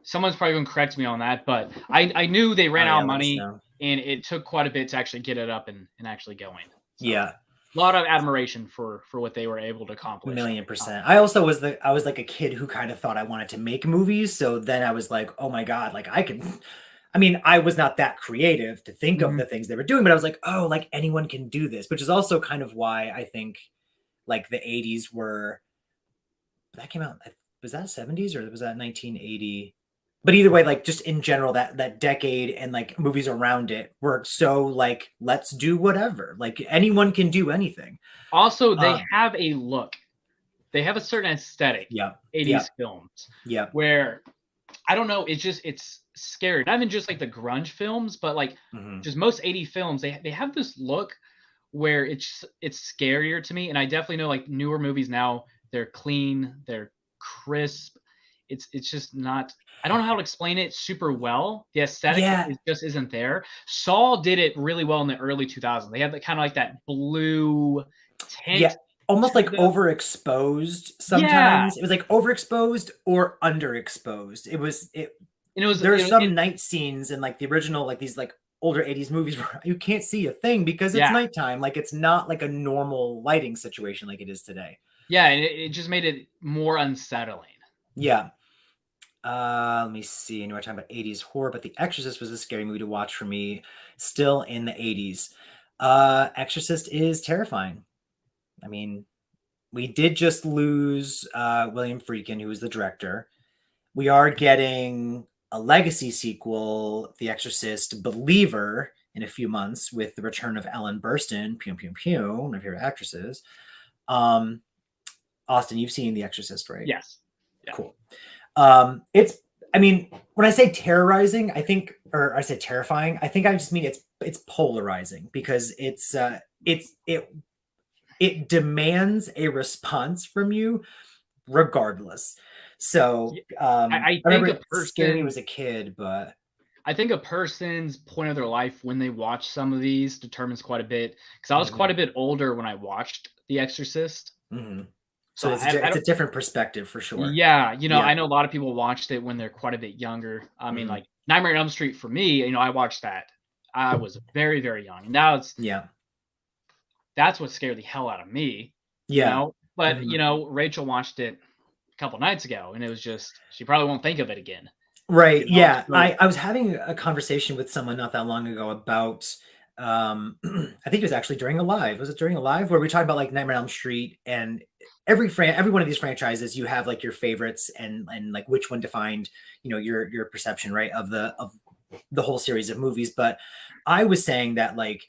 someone's probably going to correct me on that, but I knew they ran Oh, out yeah, of let us money, know. and it took quite a bit to actually get it up and actually going. So, Yeah. a lot of admiration for what they were able to accomplish. 1,000,000%. I also I was like a kid who kind of thought I wanted to make movies. So then I was like, oh my God, like I can, I mean, I was not that creative to think of Mhm. the things they were doing, but I was like, oh, like anyone can do this, which is also kind of why I think like the 80s were, that came out, was that 70s or was that 1980? But either way, like just in general, that decade and like movies around it were so like, let's do whatever. Like anyone can do anything. Also, they Um, have a look. They have a certain aesthetic, yeah. 80s Yeah. films, Yeah. where I don't know, it's scary. Not even just like the grunge films, but like Mhm. just most 80 films, they have this look where it's scarier to me. And I definitely know like newer movies now, they're clean, they're crisp. It's just not, I don't know how to explain it super well. The aesthetic Yeah. is just isn't there. Saw did it really well in the early 2000s. They had the kind of like that blue Yeah. tint Almost to like them. overexposed Yeah. sometimes. It was like overexposed or underexposed. And it was There's some night scenes in like the original, like these like older 80s movies where you can't see a thing because it's yeah. nighttime. Like it's not like a normal lighting situation like it is today. Yeah, and it just made it more unsettling. Yeah. Let me see. I know we're talking about 80s horror, but The Exorcist was a scary movie to watch for me still in the 80s. Exorcist is terrifying. I mean, we did just lose William Friedkin, who was the director. We are getting a legacy sequel, The Exorcist Believer, in a few months with the return of Ellen Burstyn, pew pew pew, one of my favorite actresses. Austin, you've seen The Exorcist, right? Yes. Yeah. Cool. It's, I mean, when I say terrorizing, I think, or I say terrifying, I think I just mean it's polarizing because it demands a response from you regardless. So I I think remember a it scared me person as a kid, but I think a person's point of their life when they watch some of these determines quite a bit. Because I was quite a bit older when I watched The Exorcist, so so I it's a don't. different perspective for sure. Yeah, Yeah. I know a lot of people watched it when they're quite a bit younger. I mean, Mhm. like Nightmare on Elm Street for me, I watched that. I was very, very young, and Yeah. that's what scared the hell out of me. Yeah. But Mhm. Rachel watched it a couple nights ago, and it was just she probably won't think of it again. Right. Yeah. So I was having a conversation with someone not that long ago about I think it was actually during a live. Was it during a live where we talked about like Nightmare on Elm Street and every one of these franchises you have like your favorites and like which one defined, your perception, right, of the whole series of movies. But I was saying that like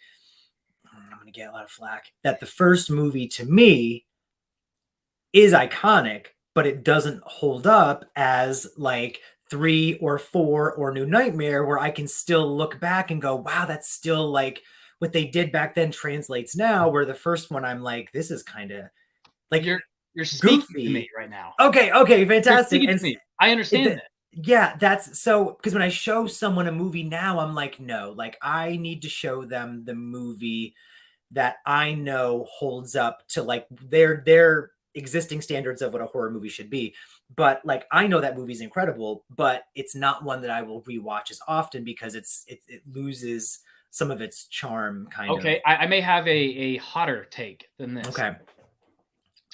I'm gonna get a lot of flack that the first movie to me is iconic, but it doesn't hold up as like 3 or 4 or New Nightmare, where I can still look back and go, wow, that's still like what they did back then translates now, where the first one I'm like, this is kind of like You're speaking to goofy. me right now. Okay, You're fantastic. speaking And to me. I understand that. yeah, that's so, because when I show someone a movie now, I'm like, no, like I need to show them the movie that I know holds up to like their existing standards of what a horror movie should be. But like I know that movie's incredible, but it's not one that I will rewatch as often because it loses some of its charm, kind of. Okay, I may have a hotter take than this. Okay.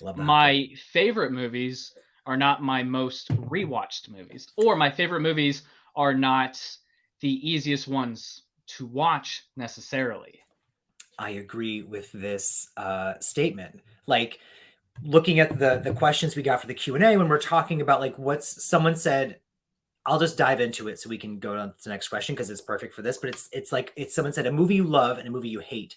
Love that. My favorite movies are not my most rewatched movies, or my favorite movies are not the easiest ones to watch necessarily. I agree with this statement. Like looking at the questions we got for the Q&A when we're talking about like what's someone said, I'll just dive into it so we can go on to the next question because it's perfect for this. But it's like it's someone said a movie you love and a movie you hate.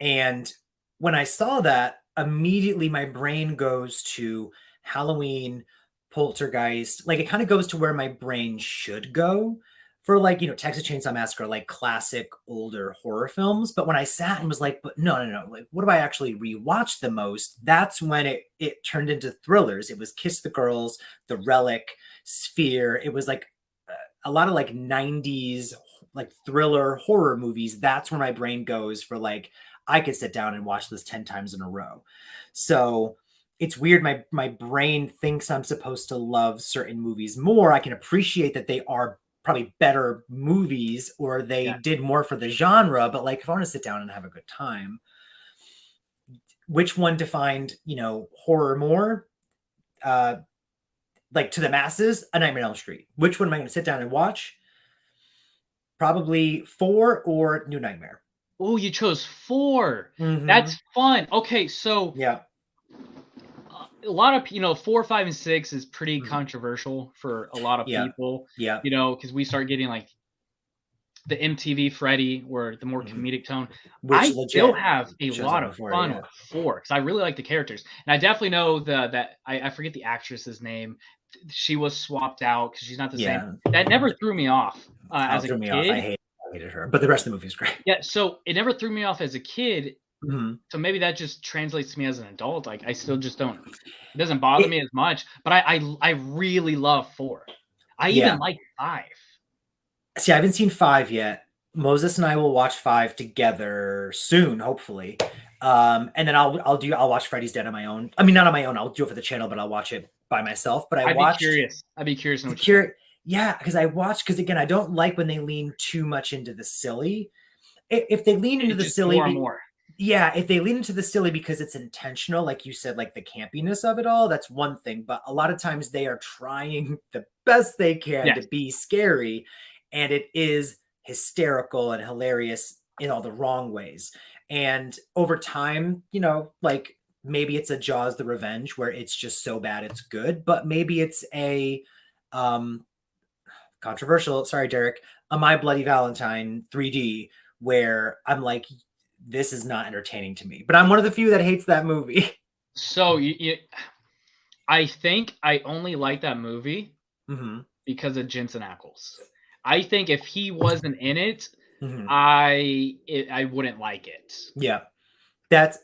And when I saw that, immediately my brain goes to Halloween, Poltergeist. Like it kind of goes to where my brain should go for like, Texas Chainsaw Massacre, like classic older horror films. But when I sat and was like, but no. Like, what do I actually rewatch the most? That's when it turned into thrillers. It was Kiss the Girls, The Relic, Sphere. It was like a lot of like 90s like thriller horror movies. That's where my brain goes for like, I could sit down and watch this 10 times in a row. So it's weird. My brain thinks I'm supposed to love certain movies more. I can appreciate that they are probably better movies or they did more for the genre. But like, if I want to sit down and have a good time, which one defined, horror more? Like to the masses, A Nightmare on Elm Street. Which one am I going to sit down and watch? Probably 4 or New Nightmare. Oh, you chose 4. Mm-hmm. That's fun. Okay, so yeah, a lot of 4, 5, and 6 is pretty controversial for a lot of people. Yeah, because we start getting like the MTV Freddy, where the more comedic tone. Which I still have a lot of fun with 4 because I really like the characters, and I definitely know that I forget the actress's name. She was swapped out because she's not the same. That never threw me off as a kid. I hated her, but the rest of the movie is great. Yeah, so it never threw me off as a kid. Mm-hmm. So maybe that just translates to me as an adult. Like I still just don't. It doesn't bother me as much. But I really love 4. I even like 5. See, I haven't seen 5 yet. Moses and I will watch 5 together soon, hopefully. And then I'll watch Freddy's Dead on my own. I mean, not on my own. I'll do it for the channel, but I'll watch it by myself. But I'd be curious. I'd be curious. Yeah, because again, I don't like when they lean too much into the silly. If they lean into the silly, more. Yeah, if they lean into the silly because it's intentional, like you said, like the campiness of it all, that's one thing. But a lot of times they are trying the best they can to be scary, and it is hysterical and hilarious in all the wrong ways. And over time, like maybe it's a Jaws the Revenge where it's just so bad it's good, but maybe it's a controversial, sorry, Derek, a My Bloody Valentine 3D where I'm like, this is not entertaining to me. But I'm one of the few that hates that movie. So I think I only like that movie because of Jensen Ackles. I think if he wasn't in it, I wouldn't like it. Yeah, that's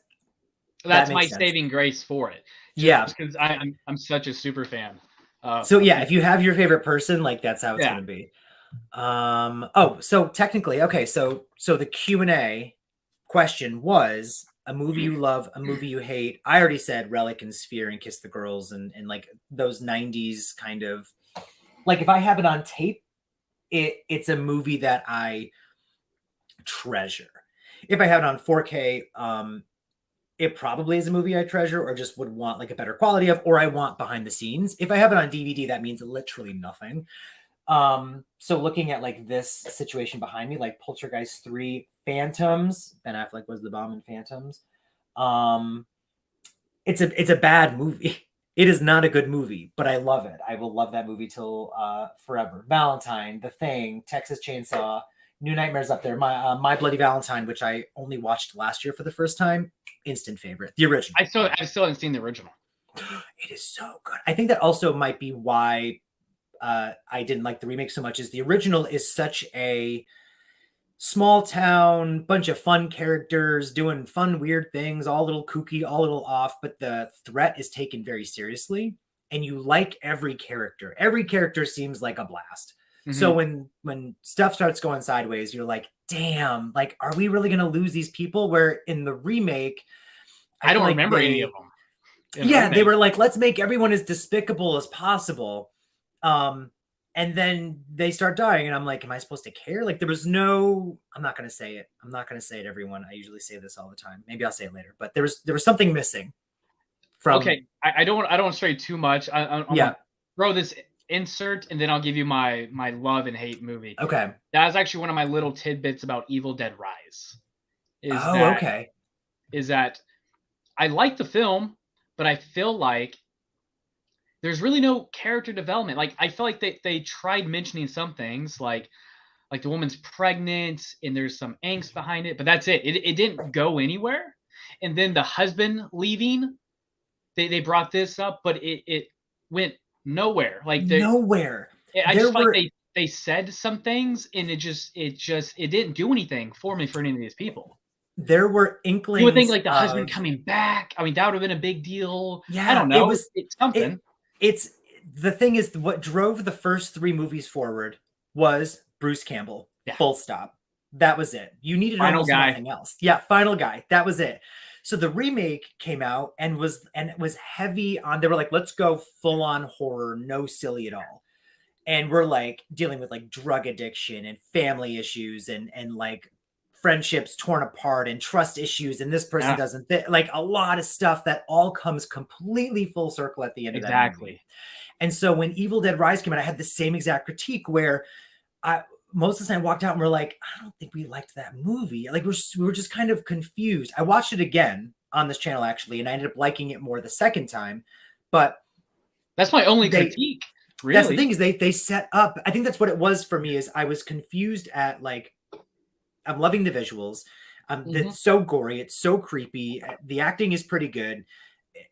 my saving grace for it. Because I'm such a super fan. So yeah, if you have your favorite person, like that's how it's going to be. So technically, okay, so the Q&A question was a movie you love, a movie you hate. I already said Relic and Sphere and Kiss the Girls and like those 90s kind of, like if I have it on tape, it's a movie that I treasure. If I have it on 4K, it probably is a movie I treasure or just would want like a better quality of, or I want behind the scenes. If I have it on DVD, that means literally nothing. So looking at like this situation behind me, like Poltergeist 3, Phantoms, Ben Affleck was the bomb in Phantoms. It's a bad movie. It is not a good movie, but I love it. I will love that movie till forever. Valentine, The Thing, Texas Chainsaw, New Nightmares up there. My Bloody Valentine, which I only watched last year for the first time. Instant favorite. The original. I still haven't seen the original. It is so good. I think that also might be why I didn't like the remake so much. Is the original is such a small town, bunch of fun characters doing fun, weird things, all a little kooky, all a little off, but the threat is taken very seriously. And you like every character. Every character seems like a blast. So when stuff starts going sideways, you're like, damn, like, are we really going to lose these people? Where in the remake, I don't remember any of them. Yeah, they were like, let's make everyone as despicable as possible. And then they start dying, and I'm like, am I supposed to care? Like, there was no, I'm not going to say it. I'm not going to say it, everyone. I usually say this all the time. Maybe I'll say it later, but there was something missing from. Okay. I don't want to stray too much. I'm gonna throw this insert, and then I'll give you my love and hate movie. Okay. That was actually one of my little tidbits about Evil Dead Rise. Is that I like the film, but I feel like there's really no character development. Like, I feel like they tried mentioning some things, like the woman's pregnant and there's some angst behind it, but that's it. It didn't go anywhere. And then the husband leaving, they brought this up, but it went nowhere. Like, nowhere. I just feel like they said some things, and it didn't do anything for me for any of these people. There were inklings. You would think like the husband coming back. I mean, that would have been a big deal. Yeah, I don't know. It's something. It's the thing is, what drove the first 3 movies forward was Bruce Campbell. Yeah. Full stop. That was it. You needed final almost guy. Nothing else. Yeah, final guy. That was it. So the remake came out and it was heavy on. They were like, let's go full on horror, no silly at all. And we're like dealing with like drug addiction and family issues and like friendships torn apart and trust issues, and this person doesn't like a lot of stuff that all comes completely full circle at the end of that movie. And so when Evil Dead Rise came out, I had the same exact critique where most of the time I walked out and we're like, I don't think we liked that movie. Like, we were just kind of confused. I watched it again on this channel actually, and I ended up liking it more the second time. But that's my only critique. Really, that's the thing, is they set up. I think that's what it was for me. Is I was confused at, like, I'm loving the visuals. It's so gory. It's so creepy. The acting is pretty good.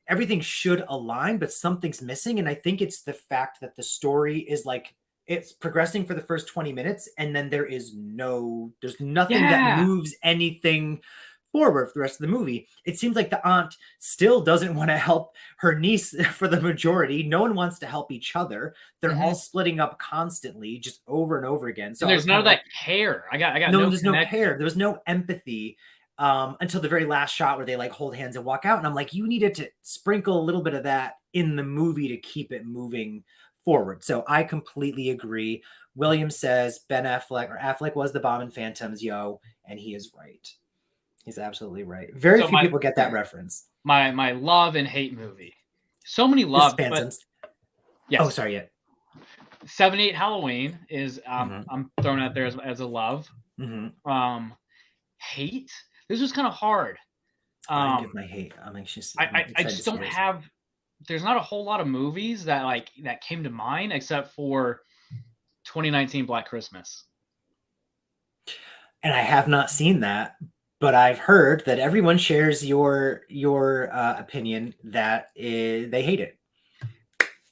Everything should align, but something's missing. And I think it's the fact that the story is like, it's progressing for the first 20 minutes. And then there's nothing that moves anything forward for the rest of the movie. It seems like the aunt still doesn't want to help her niece for the majority. No one wants to help each other. They're all splitting up constantly, just over and over again. So there's none of that care. I got there's no care. There was no empathy until the very last shot where they like hold hands and walk out. And I'm like, you needed to sprinkle a little bit of that in the movie to keep it moving forward. So I completely agree. William says Affleck was the bomb in Phantoms, yo, and he is right. He's absolutely right. Very few people get that reference. My love and hate movie. So many love. Yes. Oh, sorry. Yeah. 7/8 Halloween is I'm throwing out there as a love. Hate. This was kind of hard. I give my hate. I'm anxious. I just don't have. There's not a whole lot of movies that came to mind except for 2019 Black Christmas. And I have not seen that. But I've heard that everyone shares your opinion that they hate it.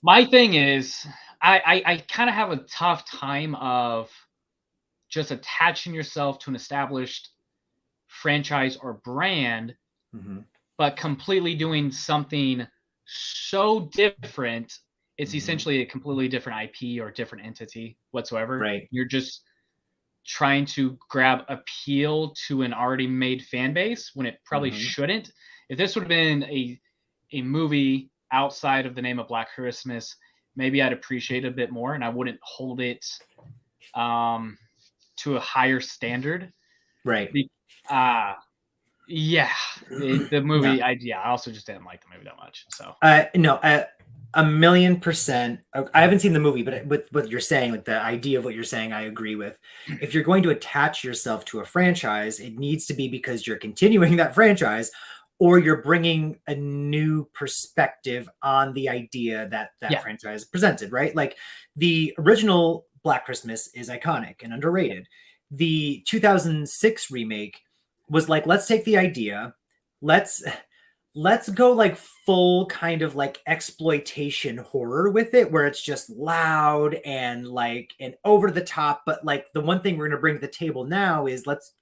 My thing is, I kind of have a tough time of just attaching yourself to an established franchise or brand, but completely doing something so different. It's essentially a completely different IP or different entity whatsoever. Right. You're just trying to grab appeal to an already made fan base when it probably shouldn't. If this would have been a movie outside of the name of Black Christmas, maybe I'd appreciate it a bit more and I wouldn't hold it to a higher standard. Right. The movie, I also just didn't like the movie that much. So 1,000,000%. I haven't seen the movie, but with what you're saying, like the idea of what you're saying, I agree with. If you're going to attach yourself to a franchise, it needs to be because you're continuing that franchise, or you're bringing a new perspective on the idea that franchise presented, right? Like the original Black Christmas is iconic and underrated. The 2006 remake was like, let's take the idea, let's let's go like full kind of like exploitation horror with it, where it's just loud and like and over the top. But like the one thing we're gonna bring to the table now is what's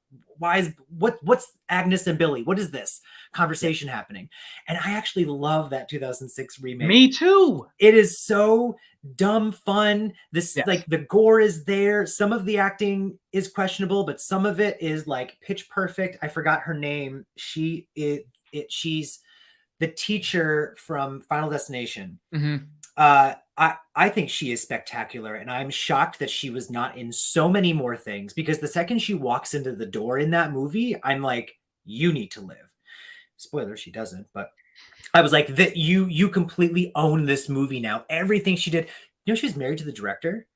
Agnes and Billy? What is this conversation happening? And I actually love that 2006 remake. Me too. It is so dumb fun. This Yes. like the gore is there. Some of the acting is questionable, but some of it is like pitch perfect. I forgot her name. She's the teacher from Final Destination. Mm-hmm. I think she is spectacular, and I'm shocked that she was not in so many more things, because the second she walks into the door in that movie, I'm like, you need to live. Spoiler, she doesn't, but I was like, that you completely own this movie now. Everything she did. You know, she's married to the director.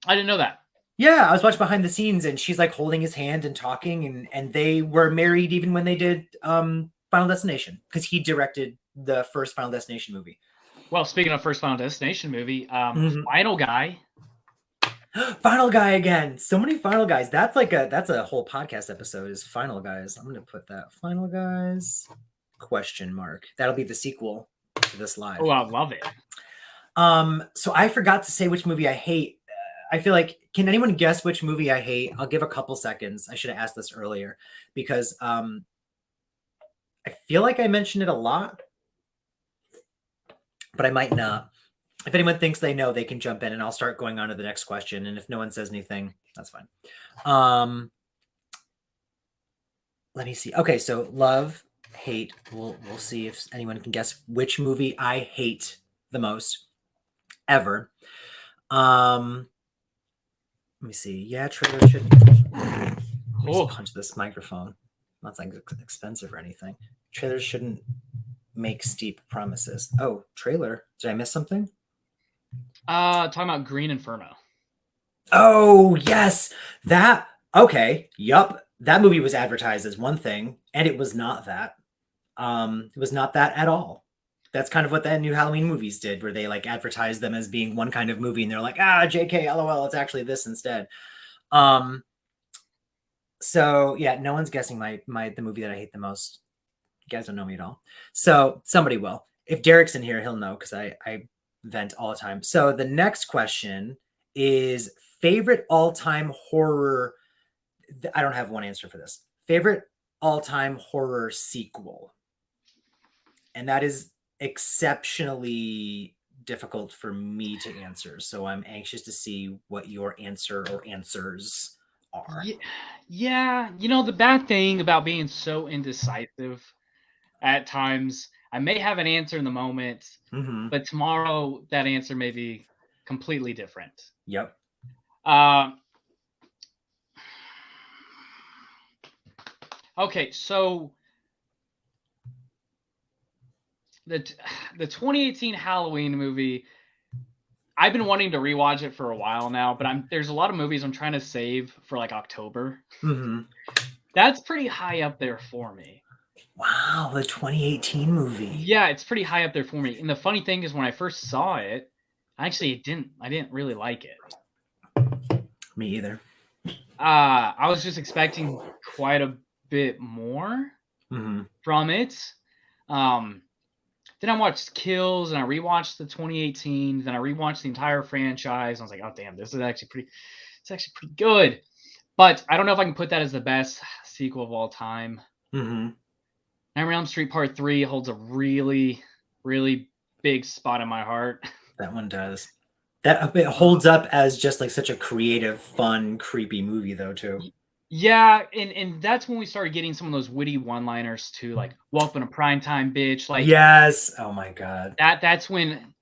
I didn't know that. Yeah, I was watching behind the scenes, and she's like holding his hand and talking, and they were married even when they did Final Destination, because he directed the first Final Destination movie. Well, speaking of first Final Destination movie, Mhm. Final Guy. Final Guy again. So many Final Guys. That's a whole podcast episode, is Final Guys. I'm gonna put that Final Guys ? That'll be the sequel to this live. Oh, I love it. So I forgot to say which movie I hate. I feel like, can anyone guess which movie I hate? I'll give a couple seconds. I should have asked this earlier, because I feel like I mentioned it a lot, but I might not. If anyone thinks they know, they can jump in, and I'll start going on to the next question. And if no one says anything, that's fine. Let me see. Okay, so love, hate. We'll see if anyone can guess which movie I hate the most ever. Let me see. Yeah, trailer should. Just punch this microphone. That's like expensive or anything. Trailers shouldn't make steep promises. Oh, trailer. Did I miss something? Talking about Green Inferno. Oh, yes. That. Okay. Yup. That movie was advertised as one thing, and it was not that. It was not that at all. That's kind of what the new Halloween movies did, where they like advertised them as being one kind of movie, and they're like, JK, LOL, it's actually this instead. So yeah, no one's guessing the movie that I hate the most. You guys don't know me at all. So somebody will. If Derek's in here, he'll know, because I vent all the time. So the next question is favorite all-time horror. I don't have one answer for this. Favorite all-time horror sequel. And that is exceptionally difficult for me to answer. So I'm anxious to see what your answer or answers are. Yeah. You know, the bad thing about being so indecisive at times, I may have an answer in the moment, but tomorrow that answer may be completely different. Yep. Okay, so the 2018 Halloween movie, I've been wanting to rewatch it for a while now, but there's a lot of movies I'm trying to save for like October. That's pretty high up there for me. Wow, the 2018 movie. Yeah, it's pretty high up there for me. And the funny thing is, when I first saw it, I didn't really like it. Me either. I was just expecting quite a bit more from it. Then I watched Kills, and I rewatched the 2018. Then I rewatched the entire franchise. And I was like, oh damn, this is actually pretty good. But I don't know if I can put that as the best sequel of all time. Nightmare on Elm Street Part 3 holds a really, really big spot in my heart. That one does. That it holds up as just like such a creative, fun, creepy movie, though, too. Yeah, and that's when we started getting some of those witty one-liners too, like "Welcome to Primetime, bitch!" Like, yes, oh my god. That's when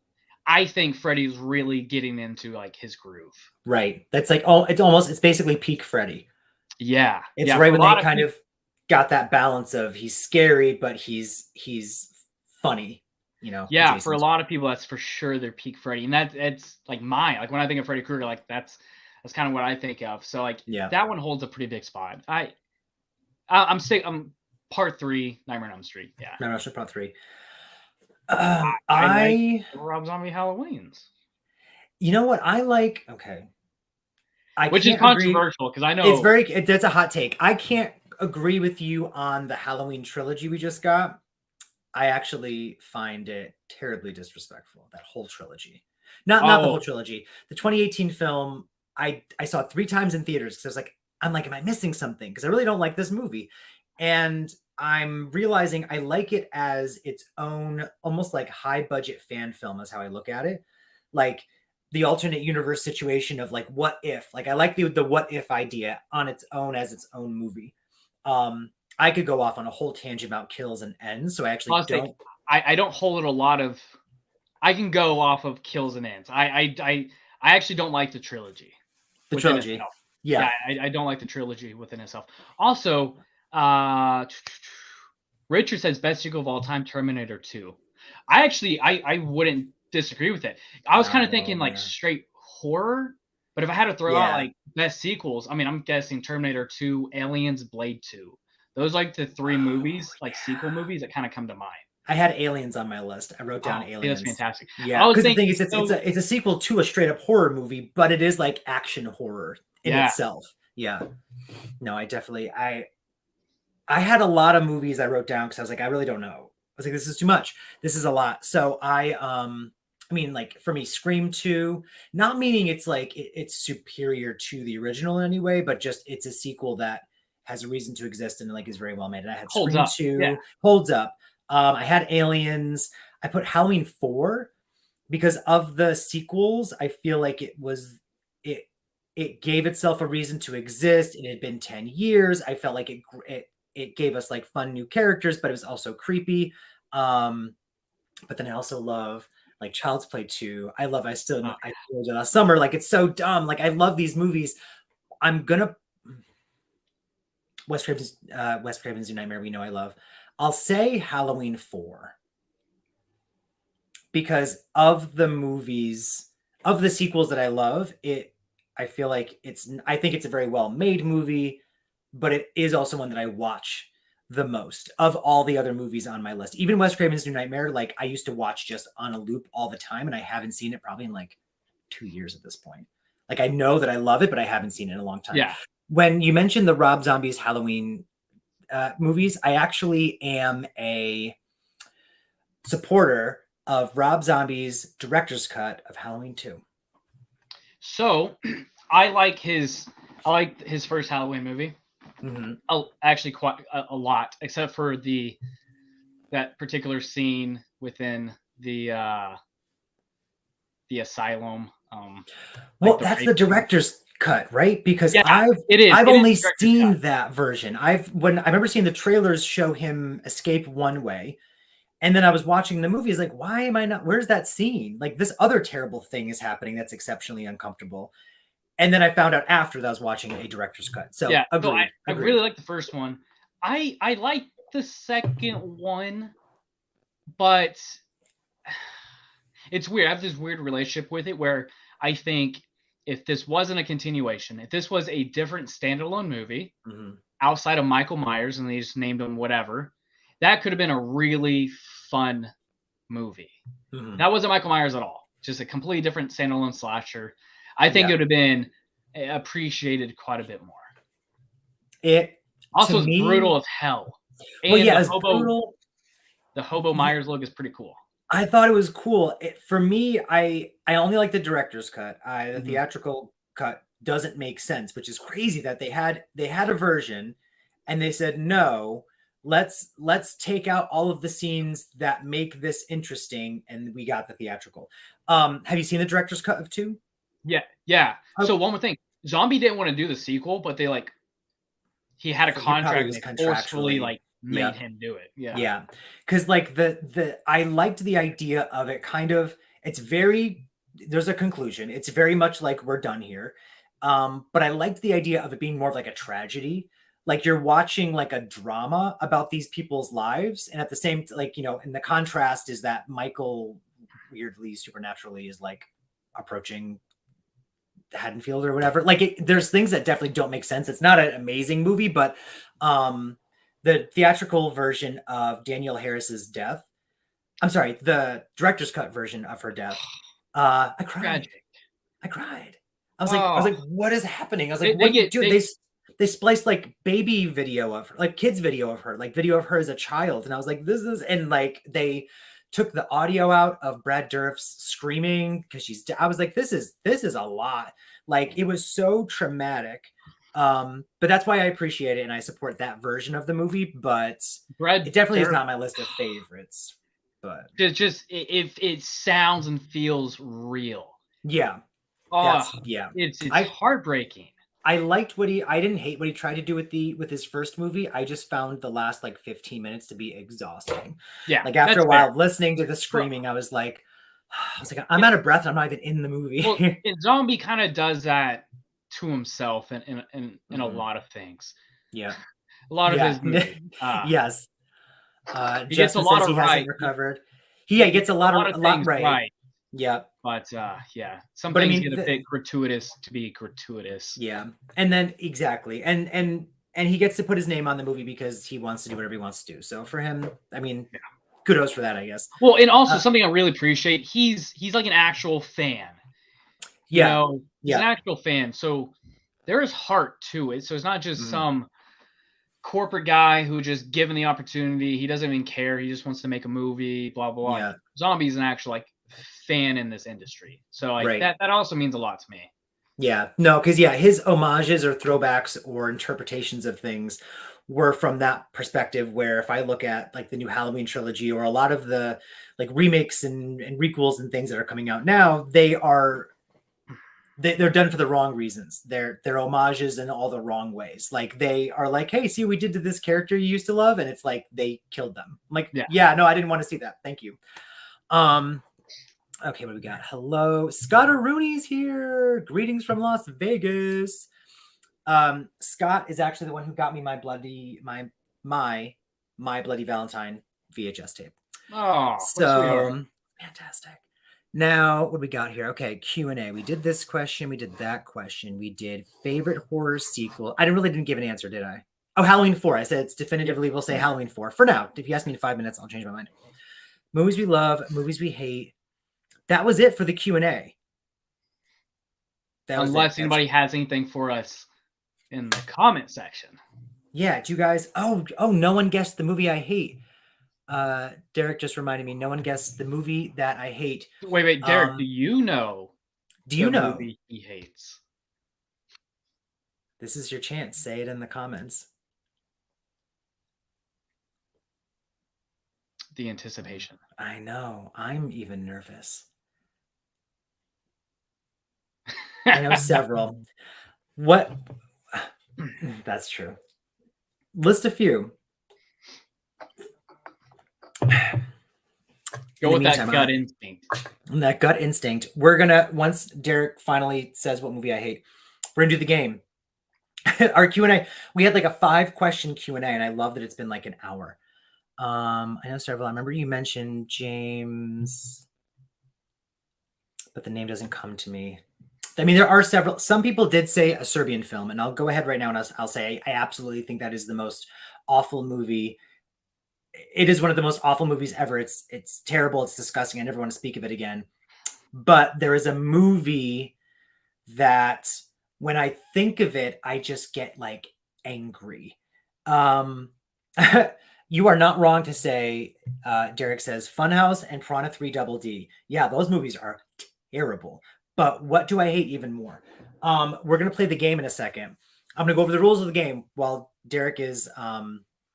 I think Freddy's really getting into like his groove. Right. That's like it's basically peak Freddy. Yeah, it's right when they kind of got that balance of he's scary, but he's funny, you know. Yeah, for a lot of people, that's for sure their peak Freddy, and it's like mine. Like when I think of Freddy Krueger, like that's kind of what I think of. So like, that one holds a pretty big spot. I'm Part 3, Nightmare on Elm Street. Yeah, Nightmare on Elm Street Part 3. I like Rob Zombie Halloweens. You know what I like? Okay, which is controversial because I know that's a hot take. I can't agree with you on the Halloween trilogy we just got. I actually find it terribly disrespectful, that whole trilogy. Not the Oh, whole trilogy. The 2018 film, I saw it 3 times in theaters because I was like, I'm like, am I missing something? Because I really don't like this movie. And I'm realizing I like it as its own, almost like high budget fan film, is how I look at it. Like the alternate universe situation of like, what if? Like I like the what if idea on its own as its own movie. I could go off on a whole tangent about kills and ends, so I I actually was like, don't. I don't hold a lot of. I can go off of kills and ends. I actually don't like the trilogy The within trilogy. itself. Yeah. Yeah, I don't like the trilogy within itself. Also, Richard says best sequel of all time, Terminator 2. I wouldn't disagree with it. I was kind Not of at all, thinking like yeah. straight horror, but if I had to throw out Yeah. like best sequels, I mean, I'm guessing Terminator 2, Aliens, Blade 2. Those like the 3 movies, like sequel movies that kind of come to mind. I had Aliens on my list. I wrote down Oh, yeah, that's Aliens. fantastic. I Yeah, was because the thinking thing is, it's so. it's a sequel to a straight up horror movie, but it is like action horror in Yeah, itself. Yeah. No, I definitely I had a lot of movies I wrote down because I was like, I really don't know. I was like, this is too much. This is a lot. So I mean, like for me, Scream 2, not meaning it's like it's superior to the original in any way, but just it's a sequel that has a reason to exist and like is very well made. And I had holds Scream up. Yeah. 2, holds up. I had Aliens. I put Halloween 4 because of the sequels. I feel like it it gave itself a reason to exist. It had been 10 years. I felt like it gave us like fun new characters, but it was also creepy. Um, but then I also love like Child's Play 2. I still Oh, I told you last summer, like it's so dumb. Like I love these movies. I'm gonna Wes Craven's New Nightmare, we know I love. I'll say Halloween 4 because of the movies, of the sequels that I love, I feel like I think it's a very well made movie, but it is also one that I watch the most of all the other movies on my list. Even Wes Craven's New Nightmare, like I used to watch just on a loop all the time, and I haven't seen it probably in like 2 years at this point. Like I know that I love it, but I haven't seen it in a long time. yeah. When you mentioned the Rob Zombie's Halloween movies, I actually am a supporter of Rob Zombie's director's cut of Halloween 2. So I like his first Halloween movie. Mm-hmm. Actually quite a lot, except for that particular scene within the asylum. Well, Like the that's rape the scene. director's cut, right? Because Yeah, I've it is. I've It is only the director's cut. seen that version. When I remember seeing the trailers show him escape one way, and then I was watching the movie. It's like, why am I not? Where's that scene? Like this other terrible thing is happening that's exceptionally uncomfortable. And then I found out after that I was watching a director's cut. So Yeah. So agreed. I Agreed. really like the first one. I like the second one, but it's weird. I have this weird relationship with it where I think if this wasn't a continuation, if this was a different standalone movie Mm-hmm. outside of Michael Myers and they just named him whatever, that could have been a really fun movie. Mm-hmm. That wasn't Michael Myers at all. Just a completely different standalone slasher. I think Yeah. it would have been appreciated quite a bit more. It Also, to it's me, brutal as hell. And well, yeah, it's brutal. the hobo Myers look is pretty cool. I thought it was cool. For me, I only like the director's cut. The Mm-hmm. theatrical cut doesn't make sense, which is crazy that they had a version, and they said no. Let's take out all of the scenes that make this interesting, and we got the theatrical. Have you seen the director's cut of 2? Yeah, yeah. Oh, So one more thing, Zombie didn't want to do the sequel, but he had a he probably contract was and they forcefully contractually. like made Yep. him do it. Yeah. Yeah, because like I liked the idea of it. Kind of, it's very there's a conclusion. It's very much like we're done here. But I liked the idea of it being more of like a tragedy. Like you're watching like a drama about these people's lives, and at the same like and the contrast is that Michael weirdly supernaturally is like approaching Haddonfield or whatever. Like there's things that definitely don't make sense. It's not an amazing movie, but the theatrical version of Danielle Harris's death. I'm sorry, the director's cut version of her death. I cried. Tragic. I cried. I was Oh, like, what is happening? I was like, they what are you get doing? they spliced like baby video of her, like kids video of her, like video of her as a child. And I was like, this is, and like they took the audio out of Brad Dourif's screaming because I was like, this is a lot. Like it was so traumatic. But that's why I appreciate it and I support that version of the movie. But it definitely is not my list of favorites. But it sounds and feels real. Yeah. It's heartbreaking. I liked I didn't hate what he tried to do with his first movie. I just found the last like 15 minutes to be exhausting. Yeah. Like after a while listening to the screaming, I was like, I'm out of breath and I'm not even in the movie. Well, and Zombie kind of does that to himself in a lot of things. Yeah. A lot of his movies. Yes. He gets a lot of right. Recovered. He gets a lot of things right. Yeah. But some things get a bit gratuitous to be gratuitous. Yeah. And then exactly. And he gets to put his name on the movie because he wants to do whatever he wants to do. So for him, I mean, kudos for that, I guess. Well, and also something I really appreciate, he's like an actual fan. You know, he's an actual fan. So there is heart to it. So it's not just some corporate guy who just given the opportunity, he doesn't even care. He just wants to make a movie, blah, blah, blah. Yeah. Zombie's an actual like fan in this industry. So like that also means a lot to me. Yeah. No, because his homages or throwbacks or interpretations of things were from that perspective, where if I look at like the new Halloween trilogy or a lot of the like remakes and requels and things that are coming out now, they're done for the wrong reasons. They're homages in all the wrong ways. Like they are like, hey, see what we did to this character you used to love, and it's like they killed them. I'm like, no, I didn't want to see that. Thank you. Okay, what do we got? Hello, Scott Rooney's here. Greetings from Las Vegas. Scott is actually the one who got me my bloody Valentine VHS tape. Oh, so fantastic. Now, what do we got here? Okay, Q&A. We did this question. We did that question. We did favorite horror sequel. I didn't give an answer, did I? Oh, Halloween 4. I said it's definitively, we'll say Halloween 4. For now, if you ask me in 5 minutes, I'll change my mind. Movies we love, movies we hate. That was it for the Q&A. Unless anybody has anything for us in the comment section. Yeah, do you guys... Oh, no one guessed the movie I hate. Derek just reminded me, no one guessed the movie that I hate. Wait, Derek, do you know? Do you know? Movie he hates? This is your chance. Say it in the comments. The anticipation. I know. I'm even nervous. I know several. What? That's true. List a few. Go with that gut instinct. That gut instinct. We're gonna, once Derek finally says what movie I hate, we're gonna do the game. Our Q&A. We had like a 5-question Q&A, and I love that it's been like an hour. I know several. I remember you mentioned James, but the name doesn't come to me. I mean, there are several. Some people did say a Serbian film, and I'll go ahead right now and I'll say I absolutely think that is the most awful movie. It is one of the most awful movies ever. It's terrible. It's disgusting. I never want to speak of it again. But there is a movie that when I think of it, I just get like angry. You are not wrong to say, Derek says, Funhouse and Piranha 3 Double D. Yeah, those movies are terrible. But what do I hate even more? We're going to play the game in a second. I'm going to go over the rules of the game while Derek is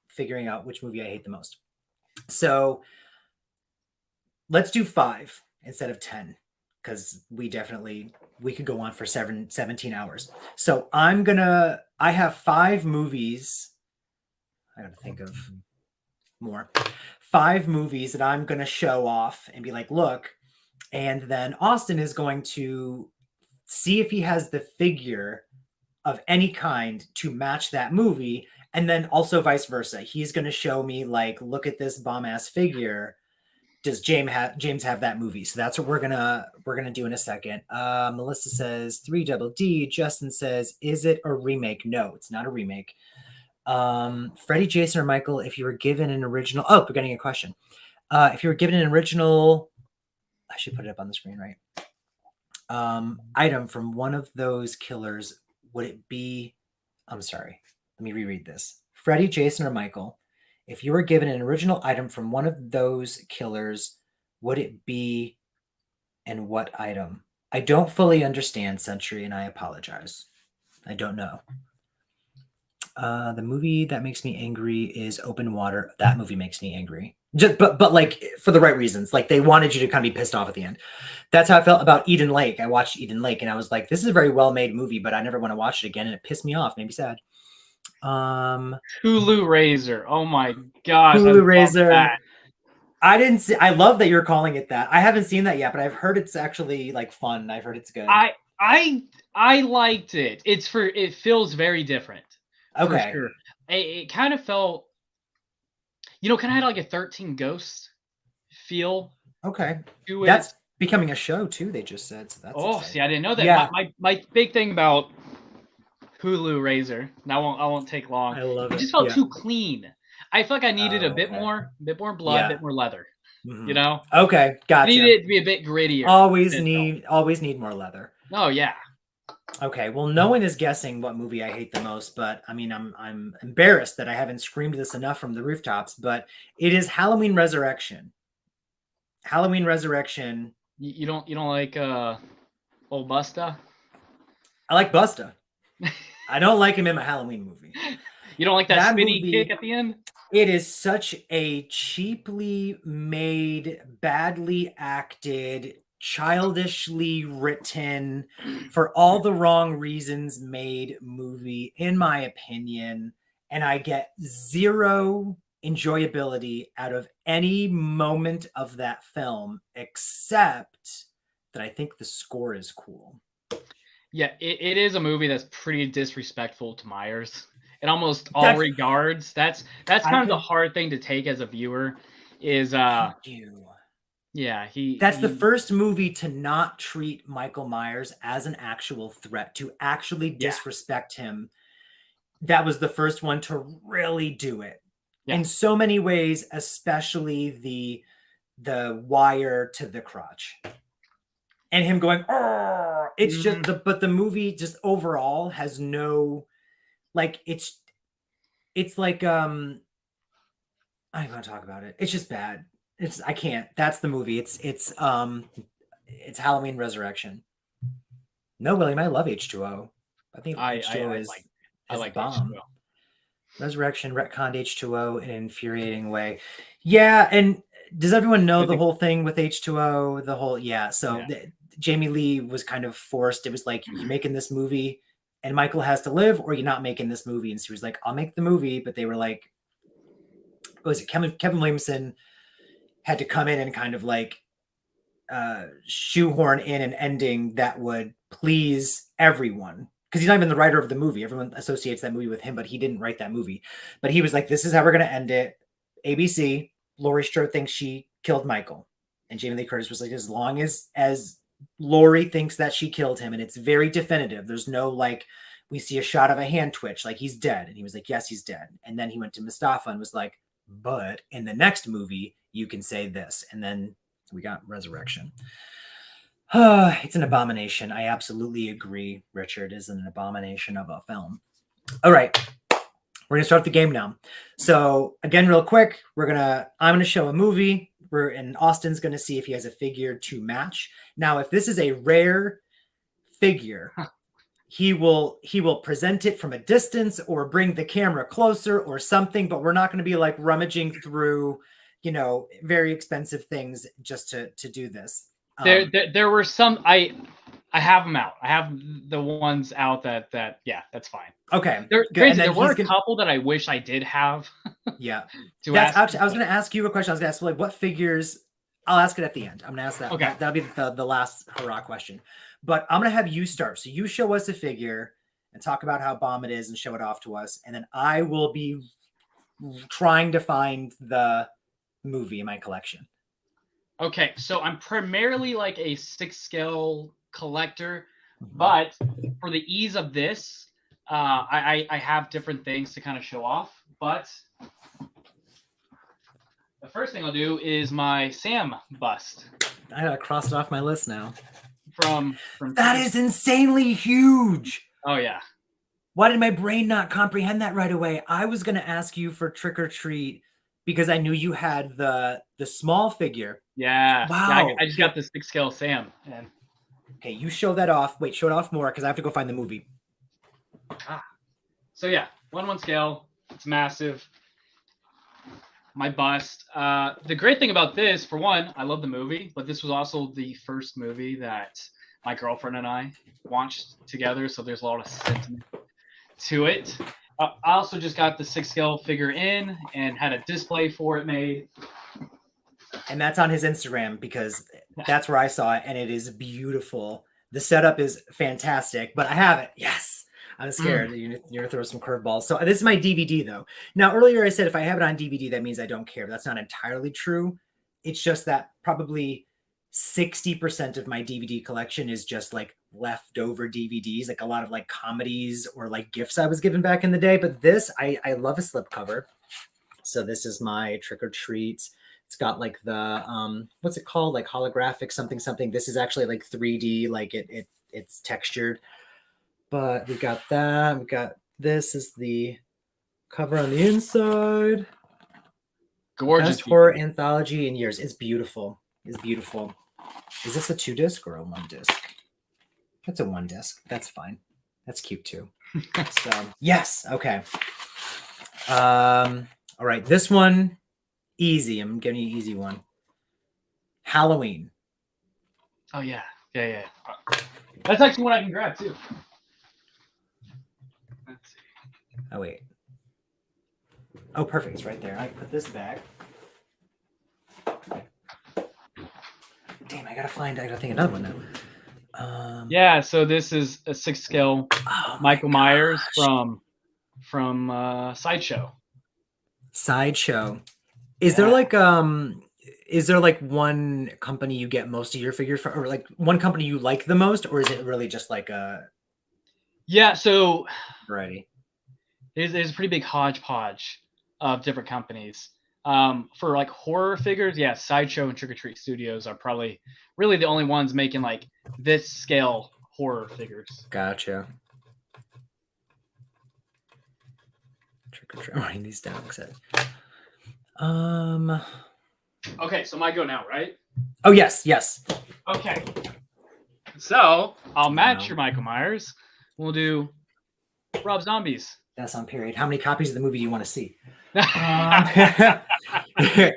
figuring out which movie I hate the most. So let's do 5 instead of 10, because we could go on for 17 hours. So I have 5 movies. I got to think of more. 5 movies that I'm going to show off and be like, look. And then Austin is going to see if he has the figure of any kind to match that movie. And then also vice versa. He's going to show me like, look at this bomb ass figure. Does James have that movie? So that's what we're gonna do in a second. Melissa says 3 Double D. Justin says, is it a remake? No, it's not a remake. Freddie, Jason, or Michael, if you were given an original, we're getting a question. If you were given an original, I should put it up on the screen, right? Item from one of those killers, would it be I'm sorry. Let me reread this. Freddy, Jason, or Michael, if you were given an original item from one of those killers, would it be and what item? I don't fully understand, Century, and I apologize. I don't know. The movie that makes me angry is Open Water. That movie makes me angry. But like for the right reasons. Like they wanted you to kind of be pissed off at the end. That's how I felt about Eden Lake. I watched Eden Lake and I was like, this is a very well-made movie, but I never want to watch it again. And it pissed me off, made me sad. Hulu Razor. Oh my gosh. Hulu Razor. I didn't see. I love that you're calling it that. I haven't seen that yet, but I've heard it's actually like fun. I've heard it's good. I liked it. It feels very different. Okay. For sure. It kind of felt, kind of had like a 13 Ghosts feel. Okay. That's becoming a show too. They just said so. That's exciting. See, I didn't know that. Yeah. My big thing about Hulu Razor, and I won't take long. I love it. It just felt too clean. I feel like I needed a bit more blood, a bit more leather. Mm-hmm. Okay, gotcha. I needed it to be a bit grittier. Always need more leather. Oh yeah. Okay, well, no one is guessing what movie I hate the most, but I mean, I'm embarrassed that I haven't screamed this enough from the rooftops. But it is Halloween Resurrection. Halloween Resurrection. You don't like old Busta? I like Busta. I don't like him in my Halloween movie. You don't like that spinny kick at the end? It is such a cheaply made, badly acted, childishly written, for all the wrong reasons made movie, in my opinion. And I get zero enjoyability out of any moment of that film, except that I think the score is cool. Yeah, it is a movie that's pretty disrespectful to Myers in almost all regards. That's kind of the hard thing to take as a viewer. Is yeah, that's the first movie to not treat Michael Myers as an actual threat, to actually disrespect him. That was the first one to really do it. In so many ways, especially the wire to the crotch. And him going, oh, it's just but the movie just overall has no, like, it's like, I don't want to talk about it. It's just bad. I can't. That's the movie. It's Halloween Resurrection. No, William, I love H2O. I think H2O is bomb. H2O. Resurrection retconned H2O in an infuriating way. Yeah, and does everyone know the whole thing with H2O? So Jamie Lee was kind of forced. It was like, you're making this movie and Michael has to live, or you're not making this movie. And she was like, I'll make the movie. But they were like, was it Kevin Williamson had to come in and kind of like shoehorn in an ending that would please everyone. Because he's not even the writer of the movie. Everyone associates that movie with him, but he didn't write that movie. But he was like, this is how we're going to end it. ABC, Laurie Strode thinks she killed Michael. And Jamie Lee Curtis was like, as long as Laurie thinks that she killed him, and it's very definitive. There's no, like, we see a shot of a hand twitch, like he's dead. And he was like, yes, he's dead. And then he went to Mustafa and was like, but in the next movie, you can say this. And then we got Resurrection. It's an abomination. I absolutely agree, Richard. Is an abomination of a film. All right. We're going to start the game now. So again, real quick, I'm going to show a movie. And Austin's going to see if he has a figure to match. Now, if this is a rare figure, he will present it from a distance or bring the camera closer or something, but we're not going to be like rummaging through, very expensive things just to do this. There were some, I have them out. I have the ones out that that's fine. Okay. There were a couple that I wish I did have. Yeah. I was going to ask you a question. I was going to ask, like, what figures. I'll ask it at the end. I'm going to ask that. Okay. That'll be the last hurrah question. But I'm going to have you start. So you show us a figure and talk about how bomb it is and show it off to us. And then I will be trying to find the movie in my collection. Okay, so I'm primarily like a 6-scale collector, but for the ease of this, I have different things to kind of show off. But the first thing I'll do is my Sam bust. I gotta cross it off my list now. From that is insanely huge. Oh yeah, Why did my brain not comprehend that right away? I was going to ask you for Trick or Treat because I knew you had the small figure. Yeah. Wow. I just got the 6 scale Sam. And okay, you show that off. Wait, show it off more because I have to go find the movie. So yeah, 1/1 scale. It's massive. My bust. The great thing about this, for one, I love the movie, but this was also the first movie that my girlfriend and I watched together, so there's a lot of sentiment to it. I also just got the 6 scale figure in and had a display for it made. And that's on his Instagram because that's where I saw it, and it is beautiful. The setup is fantastic, but I have it. Yes. I'm scared. You're going to throw some curveballs. So this is my DVD, though. Now, earlier I said if I have it on DVD, that means I don't care. That's not entirely true. It's just that probably 60% of my DVD collection is just like leftover DVDs, like a lot of like comedies or like gifts I was given back in the day. But this, I love a slipcover. So this is my Trick or Treat. It's got like the, what's it called? Like holographic something. This is actually like 3D, like it's textured. But we got that. We got this is the cover on the inside. Gorgeous. Best horror anthology in years. It's beautiful. It's beautiful. Is this a 2-disc or a 1-disc? That's a 1-disc. That's fine. That's cute too. So yes. Okay. All right. This one, easy. I'm giving you an easy one. Halloween. Oh yeah. Yeah. That's actually one I can grab too. Let's see. Oh, wait. Oh, perfect. It's right there. I put this back. Damn, I gotta think another one now. Yeah, so this is a 6 scale Michael Myers from Sideshow. Sideshow. Is there like one company you get most of your figures from, or like one company you like the most, or is it really just like a so variety? There's a pretty big hodgepodge of different companies. For like horror figures, yeah, Sideshow and Trick or Treat Studios are probably really the only ones making like this scale horror figures. Gotcha. Trick or Treat. I'm writing these down. Okay, so my go now, right? Oh yes. Okay. So I'll match your Michael Myers. We'll do Rob Zombies. That's on period. How many copies of the movie do you want to see?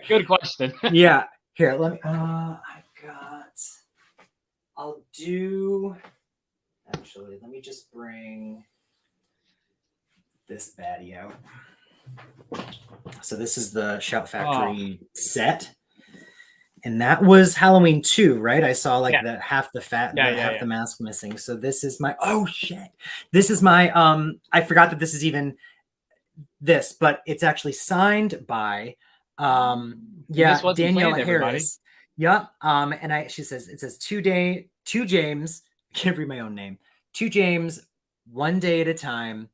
Good question. Yeah. Here, let me. I'll do. Actually, let me just bring this baddie out. So this is the Shout Factory set, and that was Halloween 2, right? I saw like the half the fat, half the mask missing. So this is my. Oh shit! This is my. I forgot that this is even this, but it's actually signed by Danielle Harris. Yep. And she says it says to James, can't read my own name. To James, one day at a time,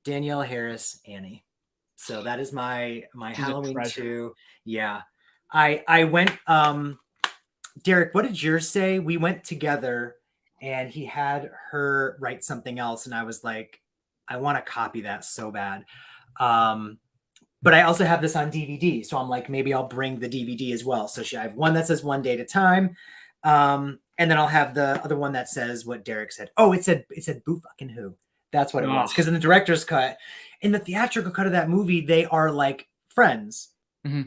Danielle Harris, Annie. So that is my Halloween 2. Yeah. I went Derek, what did yours say? We went together and he had her write something else, and I was like, I want to copy that so bad. But I also have this on DVD, so I'm like, maybe I'll bring the DVD as well. So I have one that says one day at a time, and then I'll have the other one that says what Derek said. Oh, it said boo fucking who. That's what it was. Because in the director's cut, in the theatrical cut of that movie, they are like friends.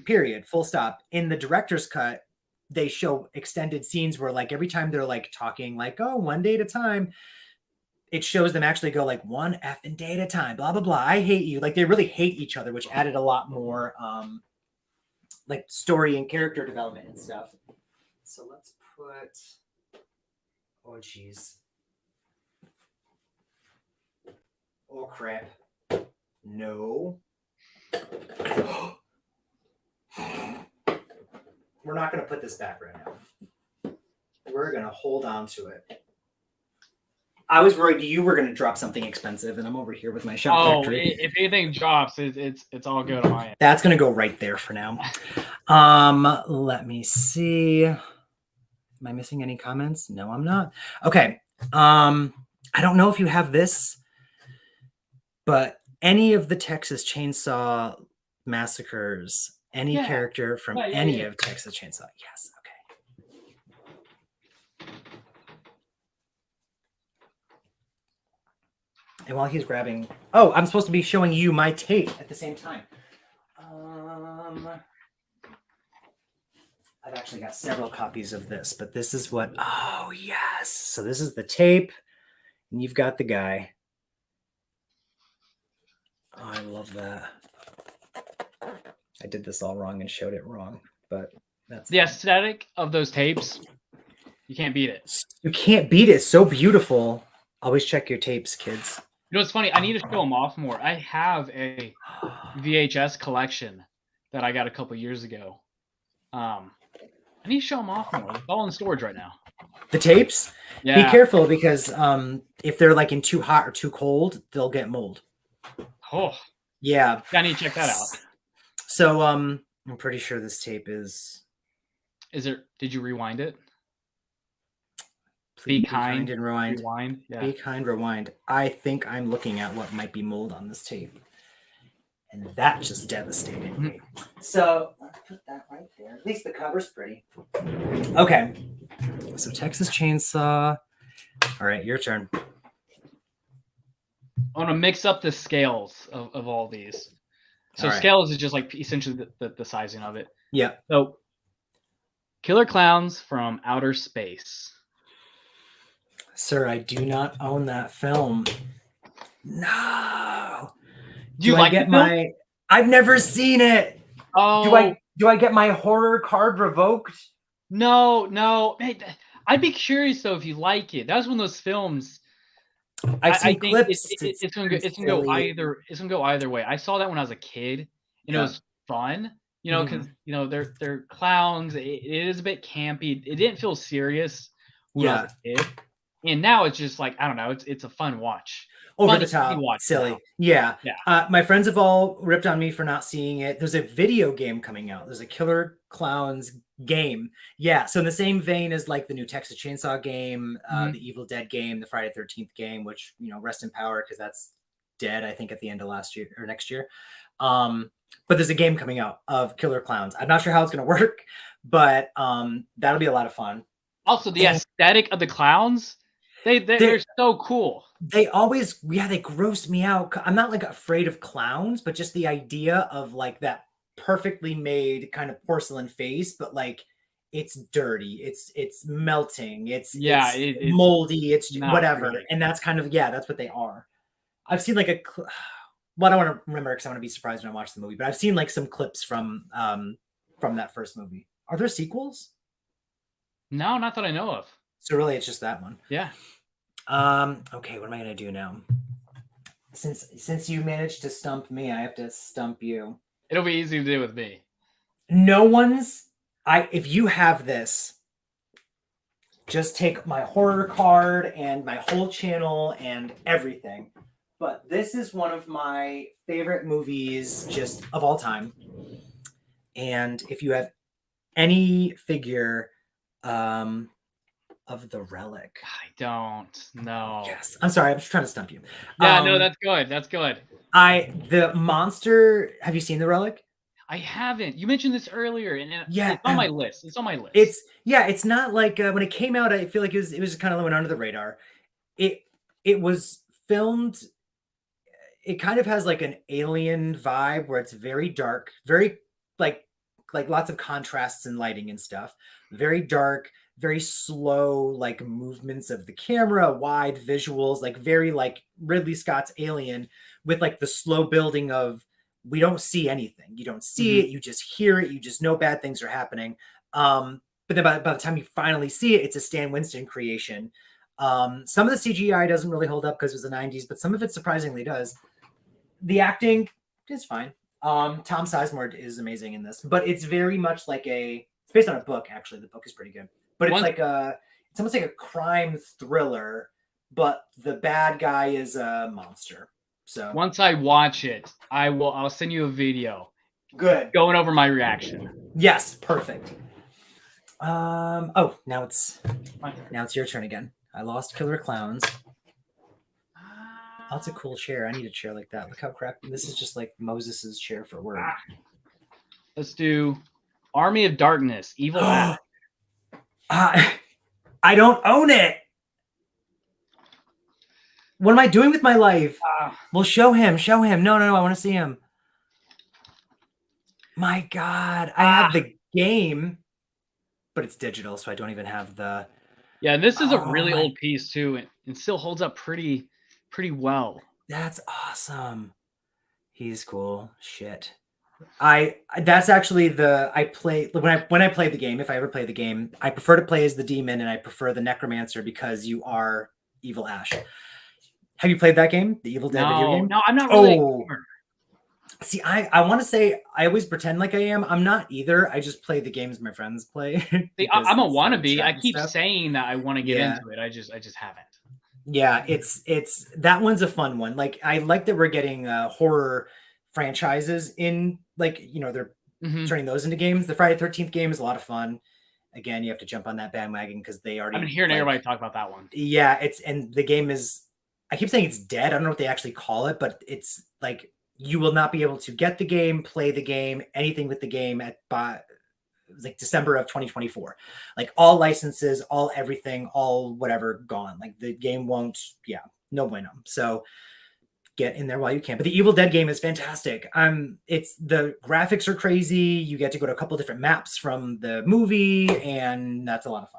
Period. Full stop. In the director's cut, they show extended scenes where like every time they're like talking like, oh, one day at a time, it shows them actually go like one effing day at a time, blah, blah, blah. I hate you. Like they really hate each other, which added a lot more like story and character development and stuff. So let's put, oh geez. Oh crap. No. We're not going to put this back right now. We're going to hold on to it. I was worried you were going to drop something expensive, and I'm over here with my Shout Factory. If anything drops, it's all good on my end. That's going to go right there for now. Let me see. Am I missing any comments? No, I'm not. Okay. I don't know if you have this. but any of the Texas Chainsaw Massacres, any Yeah. character from any of Texas Chainsaw. Yes. Okay. And while he's grabbing, oh, I'm supposed to be showing you my tape at the same time. I've actually got several copies of this, but this is what. Oh yes. So this is the tape, and you've got the guy. Oh, I love that. I did this all wrong and showed it wrong, but that's the aesthetic of those tapes. You can't beat it. You can't beat it. It's so beautiful. Always check your tapes, kids. You know, it's funny. I need to show them off more. I have a VHS collection that I got a couple years ago. I need to show them off more. It's all in storage right now. The tapes? Yeah. Be careful because if they're like in too hot or too cold, they'll get mold. Oh. Yeah. I need to check that out. So I'm pretty sure this tape is. Did you rewind it? Please be kind and rewind. Rewind. Yeah. Be kind, rewind. I think I'm looking at what might be mold on this tape. And that just devastated me. So let's put that right there. At least the cover's pretty. Okay. So Texas Chainsaw. All right, your turn. I want to mix up the scales of all these. So scales is just like essentially the sizing of it. Yeah. So Killer Clowns from Outer Space. Sir, I do not own that film. No. Do I get my? I've never seen it. Oh. Do I get my horror card revoked? No. Hey, I'd be curious though if you like it. That was one of those films. I've seen clips. It's gonna go either way. I saw that when I was a kid, and it was fun. You know, because they're clowns. It is a bit campy. It didn't feel serious when I was a kid. And now it's just like, I don't know, it's a fun watch. Over the top, silly. Yeah. My friends have all ripped on me for not seeing it. There's a video game coming out. There's a Killer Clowns game. Yeah. So in the same vein as like the new Texas Chainsaw game, the Evil Dead game, the Friday 13th game, which, rest in power because that's dead, I think, at the end of last year or next year. But there's a game coming out of Killer Clowns. I'm not sure how it's going to work, but that'll be a lot of fun. Also, the aesthetic of the clowns. They're so cool. They always, they gross me out. I'm not like afraid of clowns, but just the idea of like that perfectly made kind of porcelain face, but like it's dirty, it's melting, it's moldy, it's whatever. Great. And that's kind of, that's what they are. I've seen like I don't want to remember because I want to be surprised when I watch the movie, but I've seen like some clips from that first movie. Are there sequels? No, not that I know of. So really, it's just that one. Yeah. Okay, what am I gonna do now? Since you managed to stump me, I have to stump you. It'll be easy to do with me. If you have this, just take my horror card and my whole channel and everything. But this is one of my favorite movies just of all time. And if you have any figure of the relic. I don't know. Yes. I'm sorry. I'm just trying to stump you. Yeah, no, that's good. That's good. The monster. Have you seen the relic? I haven't. You mentioned this earlier, and it's on my list. It's on my list. It's not like when it came out, I feel like it was kind of went under the radar. It was filmed. It kind of has like an alien vibe where it's very dark, very like lots of contrasts and lighting and stuff. Very dark, very slow, like movements of the camera, wide visuals, like very like Ridley Scott's Alien with like the slow building of we don't see anything. You don't see it. You just hear it. You just know bad things are happening. But then by the time you finally see it, it's a Stan Winston creation. Some of the CGI doesn't really hold up because it was the 90s, but some of it surprisingly does. The acting is fine. Tom Sizemore is amazing in this, but it's very much like it's based on a book. Actually, the book is pretty good, but it's it's almost like a crime thriller, but the bad guy is a monster. So once I watch it, I'll send you a video. Good. Going over my reaction. Yes. Perfect. Now it's your turn again. I lost Killer Clowns. That's a cool chair. I need a chair like that. Look how crappy. This is just like Moses's chair for work. Let's do Army of Darkness, Evil Ash. I don't own it. What am I doing with my life? Well, show him. Show him. No. I want to see him. My God. I have the game, but it's digital, so I don't even have the... Yeah, this is a really old piece, too, and still holds up pretty well. That's awesome. He's cool. Shit. That's actually when I play the game, if I ever play the game, I prefer to play as the demon, and I prefer the necromancer because you are Evil Ash. Have you played that game? The Evil Dead video game? No, I'm not really sure. See, I want to say I always pretend like I am. I'm not either. I just play the games my friends play. See, I'm a wannabe. I keep saying that I want to get into it. I just haven't. Yeah, it's that one's a fun one. Like, I like that we're getting horror franchises in, like, they're turning those into games. The Friday 13th game is a lot of fun. Again, you have to jump on that bandwagon because they already... I've been hearing everybody talk about that one. Yeah, and the game is... I keep saying it's dead. I don't know what they actually call it, but it's like you will not be able to get the game, play the game, anything with the game like December of 2024. Like, all licenses, all everything, all whatever gone. Like, the game won't... Yeah, no bueno. So get in there while you can. But the Evil Dead game is fantastic. It's the graphics are crazy. You get to go to a couple different maps from the movie, and that's a lot of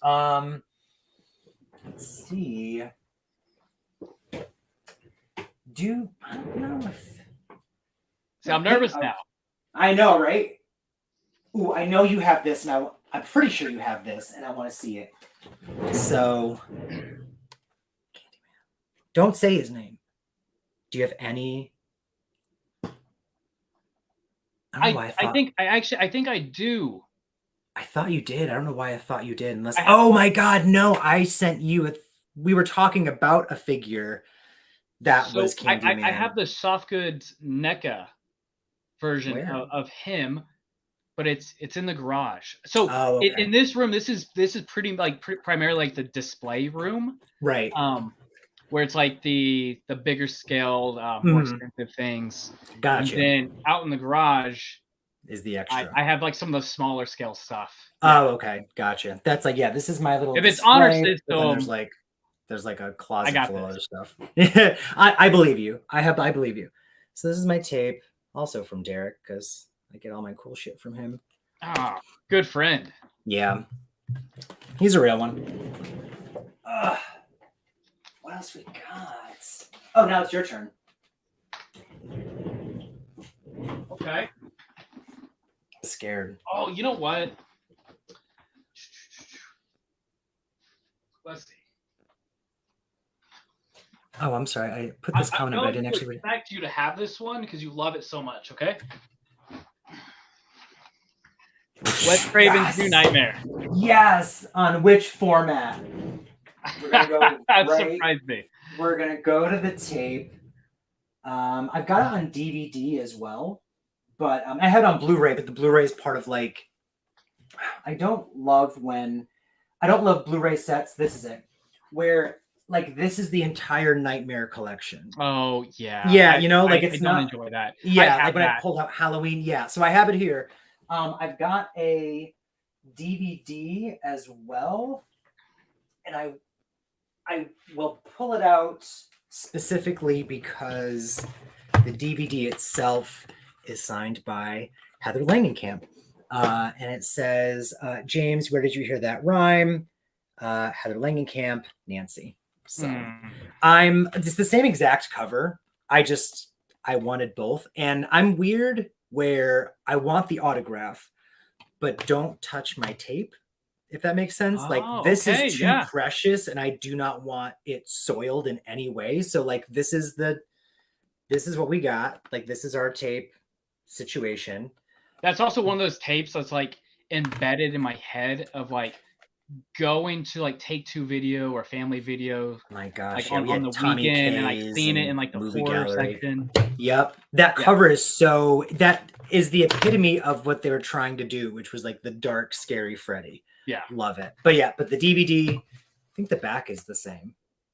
fun. Let's see. I don't know if... See, I'm nervous now. I know, right? Ooh, I know you have this now. I'm pretty sure you have this, and I want to see it. So, don't say his name. Do you have any? I think I do. I thought you did. I don't know why I thought you did. Oh my God, no! I sent you we were talking about a figure that was Candyman. I have the soft goods NECA version of him, but it's in the garage. So in this room, this is pretty primarily like the display room, right? Where it's like the bigger scale, more expensive things. Gotcha. And then out in the garage is the extra. I have like some of the smaller scale stuff. Oh, okay, gotcha. That's like, yeah, this is my little... If it's honor system, there's like a closet full of other stuff. I believe you. I believe you. So this is my tape, also from Derek, because I get all my cool shit from him. Ah, good friend. Yeah, he's a real one. What else we got? Oh, now it's your turn. Okay. Scared. Oh, you know what? Let's see. Oh, I'm sorry. I put this comment, but I didn't actually read it. I expect you to have this one because you love it so much, okay? Wes Craven's New Nightmare. Yes! On which format? We're gonna go that surprised me. We're going to go to the tape. I've got it on DVD as well, but I had it on Blu-ray, but the Blu-ray is part of, like... I don't love Blu-ray sets. This is it. Where... Like, this is the entire Nightmare collection. Oh, yeah. Yeah, it's not... I don't enjoy that. Yeah, like when I pulled out Halloween. Yeah, so I have it here. I've got a DVD as well. And I will pull it out specifically because the DVD itself is signed by Heather Langenkamp. And it says, James, where did you hear that rhyme? Heather Langenkamp, Nancy. So it's the same exact cover. I wanted both. And I'm weird where I want the autograph, but don't touch my tape, if that makes sense. This is too precious and I do not want it soiled in any way. So this is what we got. Like, this is our tape situation. That's also one of those tapes that's like embedded in my head of like going to like Take Two Video or Family Video. My gosh, like on the Tommy weekend, K's and I've seen it in like the horror gallery section. Yep, that cover is that is the epitome of what they were trying to do, which was like the dark, scary Freddy. Yeah, love it. But the DVD, I think the back is the same.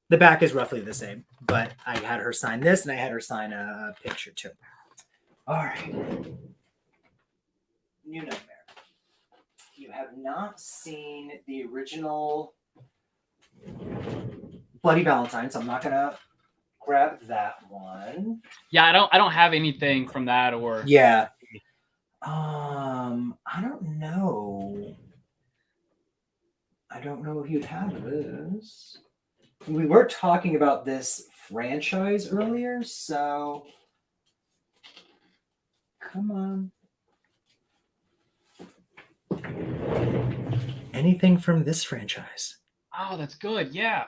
The back is roughly the same, but I had her sign this, and I had her sign a picture too. All right. New Nightmare. You have not seen the original Bloody Valentine, so I'm not gonna grab that one. Yeah, I don't have anything from that or. Yeah. I don't know. I don't know if you'd have this. We were talking about this franchise earlier, so come on. Anything from this franchise? Oh, that's good. Yeah,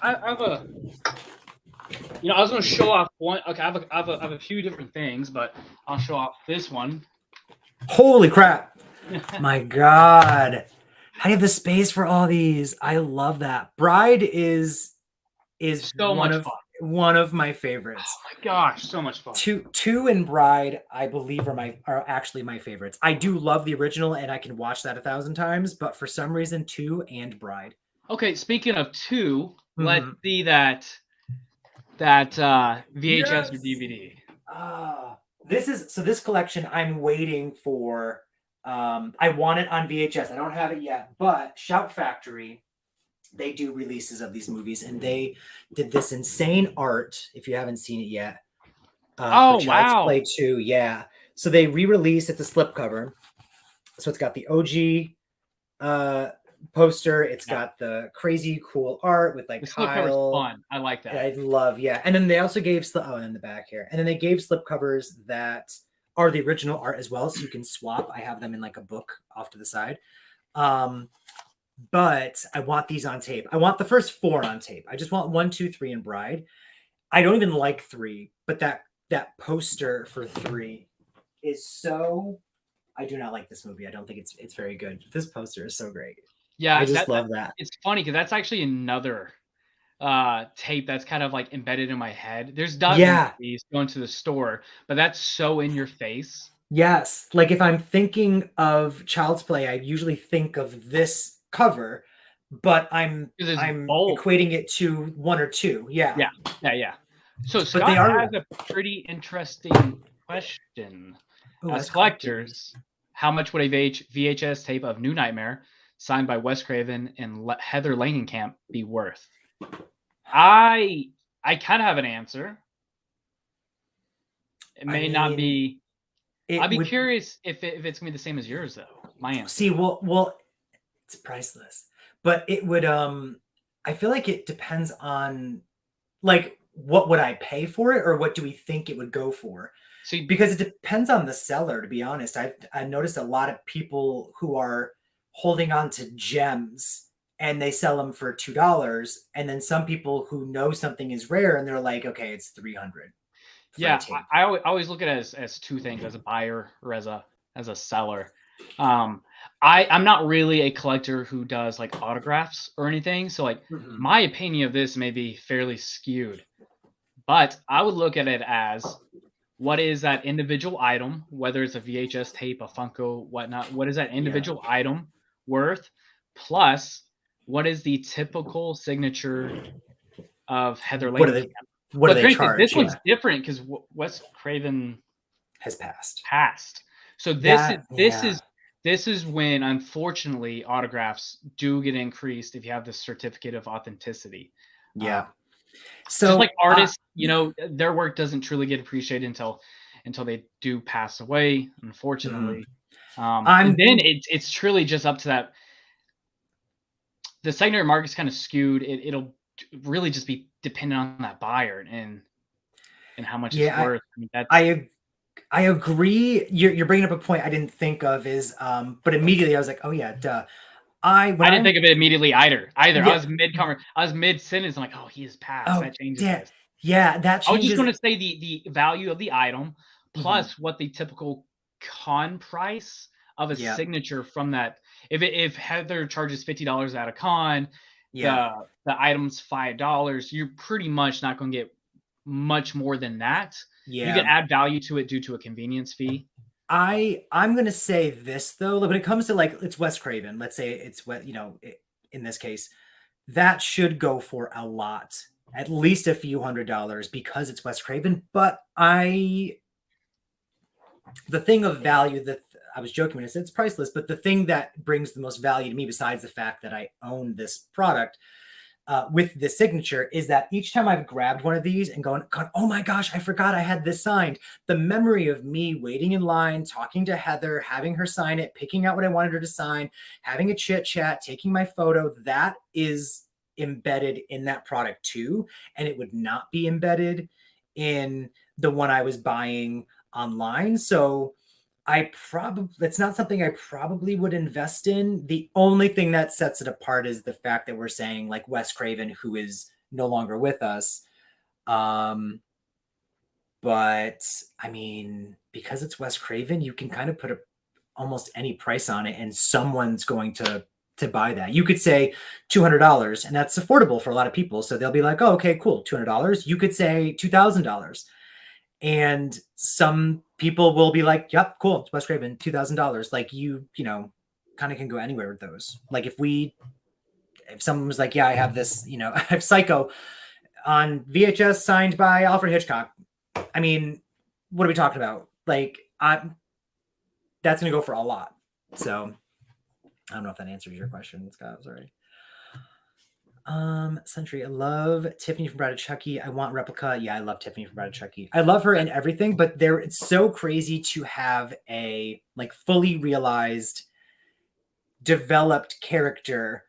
I have a. I was going to show off one. Okay, I have a few different things, but I'll show off this one. Holy crap! My God. How do you have the space for all these? I love that. Bride is so one of my favorites. Oh my gosh, so much fun. Two and Bride, I believe, are actually my favorites. I do love the original, and I can watch that 1,000 times. But for some reason, 2 and Bride. Okay, speaking of 2, let's see that VHS or DVD. This collection I'm waiting for. I want it on VHS. I don't have it yet, but Shout Factory, they do releases of these movies, and they did this insane art. If you haven't seen it yet, for Child's Play 2, yeah. So they re-released. It's a slipcover, so it's got the OG poster. It's got the crazy cool art with like the Kyle. Fun. I like that. I love, yeah. And then they also gave in the back here, and then they gave slipcovers that are the original art as well, so you can swap. I have them in like a book off to the side. But I want these on tape. I want the first 4 on tape. I just want 1, 2, 3 and Bride. I don't even like 3, but that poster for 3 is so. I do not like this movie. I don't think it's very good. This poster is so great. Yeah, I just love that. It's funny because that's actually another tape that's kind of like embedded in my head. There's dozens of these going to the store, but that's so in your face. Yes. Like if I'm thinking of Child's Play, I usually think of this cover, but I'm equating it to 1 or 2. Yeah. So Scott has a pretty interesting question. As collectors, how much would a VHS tape of New Nightmare signed by Wes Craven and Heather Langenkamp be worth? I kind of have an answer. It may not be. I'd be curious if it's gonna be the same as yours, though. My answer. See, well, it's priceless, but it would. I feel like it depends on, like, what would I pay for it, or what do we think it would go for? See, because it depends on the seller. To be honest, I've noticed a lot of people who are holding on to gems and they sell them for $2, and then some people who know something is rare and they're like, okay, it's $300. Yeah, I always look at it as 2 things, as a buyer or as a seller. I'm not really a collector who does like autographs or anything, so like my opinion of this may be fairly skewed, but I would look at it as, what is that individual item, whether it's a VHS tape, a Funko, whatnot, what is that individual item worth, plus what is the typical signature of Heather Langenkamp? What do they charge? This one's different because Wes Craven has passed. So this is when, unfortunately, autographs do get increased if you have the certificate of authenticity. Yeah. So just like artists, their work doesn't truly get appreciated until they do pass away, unfortunately. And then it's truly just up to that. The secondary market's kind of skewed. It'll really just be dependent on that buyer and how much it's worth. I agree. You're bringing up a point I didn't think of, is but immediately I was like, oh yeah, duh. I didn't think of it immediately either. Yeah. I was mid sentence. I'm like, oh, he has passed. That changes this. Yeah, that changes. I was just going to say the value of the item plus what the typical con price of a signature from that. If Heather charges $50 at a con, the item's $5, you're pretty much not going to get much more than that. You can add value to it due to a convenience fee. I'm going to say this, though, when it comes to, like, it's Wes Craven, let's say it's what, in this case, that should go for a lot, at least a few $100s because it's Wes Craven. But the thing of value that I was joking when I said it's priceless, but the thing that brings the most value to me, besides the fact that I own this product with this signature, is that each time I've grabbed one of these and gone, oh my gosh, I forgot I had this signed. The memory of me waiting in line, talking to Heather, having her sign it, picking out what I wanted her to sign, having a chit chat, taking my photo, that is embedded in that product too. And it would not be embedded in the one I was buying online. So that's not something I probably would invest in. The only thing that sets it apart is the fact that we're saying like Wes Craven, who is no longer with us. But I mean, because it's Wes Craven, you can kind of put almost any price on it and someone's going to buy that. You could say $200 and that's affordable for a lot of people. So they'll be like, oh, okay, cool. $200. You could say $2,000. And some people will be like, yep, cool, it's Wes Craven, $2,000. Like you know, kind of can go anywhere with those. Like if someone was like, yeah, I have this, you know, I have Psycho on VHS signed by Alfred Hitchcock. I mean, what are we talking about? Like that's going to go for a lot. So I don't know if that answers your question, Scott. Sorry. Century, I love Tiffany from Bride of Chucky. I want replica. Yeah, I love Tiffany from Bride of Chucky. I love her and everything, but it's so crazy to have a like fully realized, developed character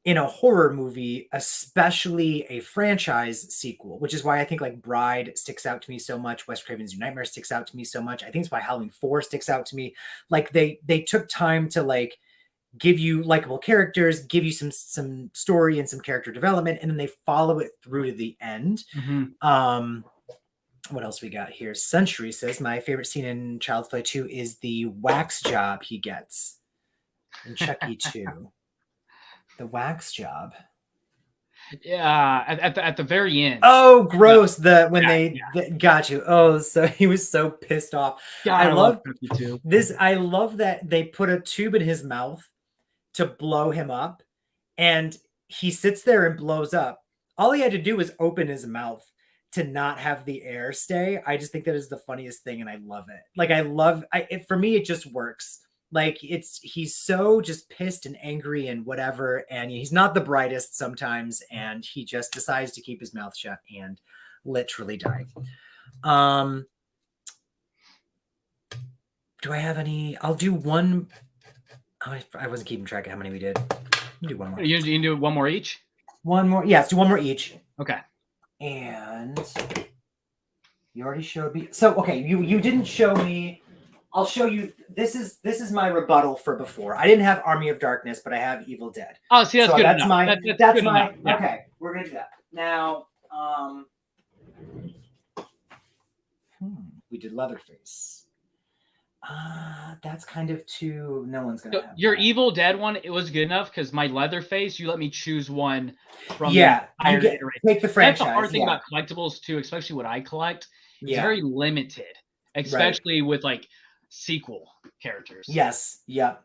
in a horror movie, especially a franchise sequel, which is why I think like Bride sticks out to me so much. Wes Craven's New Nightmare sticks out to me so much. I think it's why Halloween 4 sticks out to me. Like they took time to like give you likable characters, give you some story and some character development, and then they follow it through to the end. Mm-hmm. What else we got here? Century says, my favorite scene in Child's Play 2 is the wax job he gets in Chucky 2. The wax job. Yeah, at the very end. Oh, gross! They got you. Oh, so he was so pissed off. God, I love this. I love that they put a tube in his mouth to blow him up, and he sits there and blows up. All he had to do was open his mouth to not have the air stay. I just think that is the funniest thing, and I love it. Like for me, it just works. Like he's so just pissed and angry and whatever, and he's not the brightest sometimes, and he just decides to keep his mouth shut and literally die. Do I have any? I'll do one. I wasn't keeping track of how many we did. We'll do one more. You can do one more each? One more. Yeah, let's do one more each. Okay. And you already showed me. So, okay, you didn't show me. I'll show you. This is my rebuttal for before. I didn't have Army of Darkness, but I have Evil Dead. Oh, see, that's good enough. That's my. Yeah. Okay, we're going to do that. Now, we did Leatherface. That's kind of too. No one's gonna. Have your that. Evil Dead one, it was good enough because my Leatherface, you let me choose one from take the franchise. That's the hard thing about collectibles too, especially what I collect. It's very limited, especially with like sequel characters. Yes. Yep.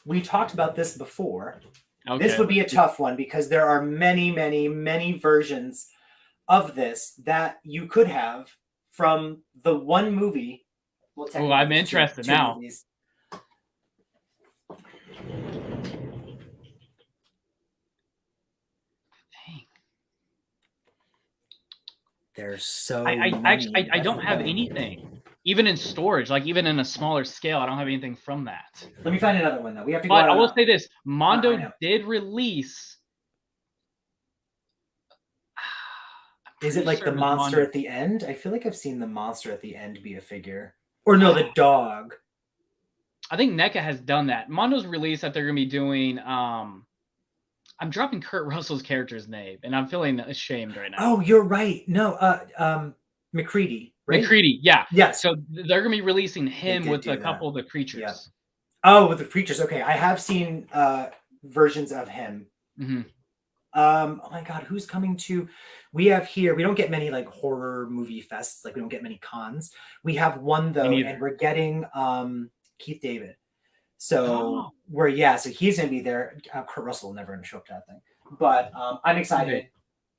We talked about this before. Okay. This would be a tough one because there are many, many, many versions of this that you could have from the one movie. Well, I'm interested now. Movies. There's so I don't have anything. Even in storage, like even in a smaller scale, I don't have anything from that. Let me find another one though. We have to go. But I will say this: Mondo did release. Is it like the monster at the end? I feel like I've seen the monster at the end be a figure. Or no, the dog. I think NECA has done that. Mondo's released that they're going to be doing... I'm dropping Kurt Russell's character's name, and I'm feeling ashamed right now. Oh, you're right. No, McCready, right? McCready, yeah. Yes. So they're going to be releasing him with a couple of the creatures. Yeah. Oh, with the creatures. Okay, I have seen versions of him. Mm-hmm. Oh my God, who's coming to? We have here. We don't get many like horror movie fests. Like we don't get many cons. We have one though, and we're getting Keith David. So so he's gonna be there. Kurt Russell never gonna show up to that thing, but I'm excited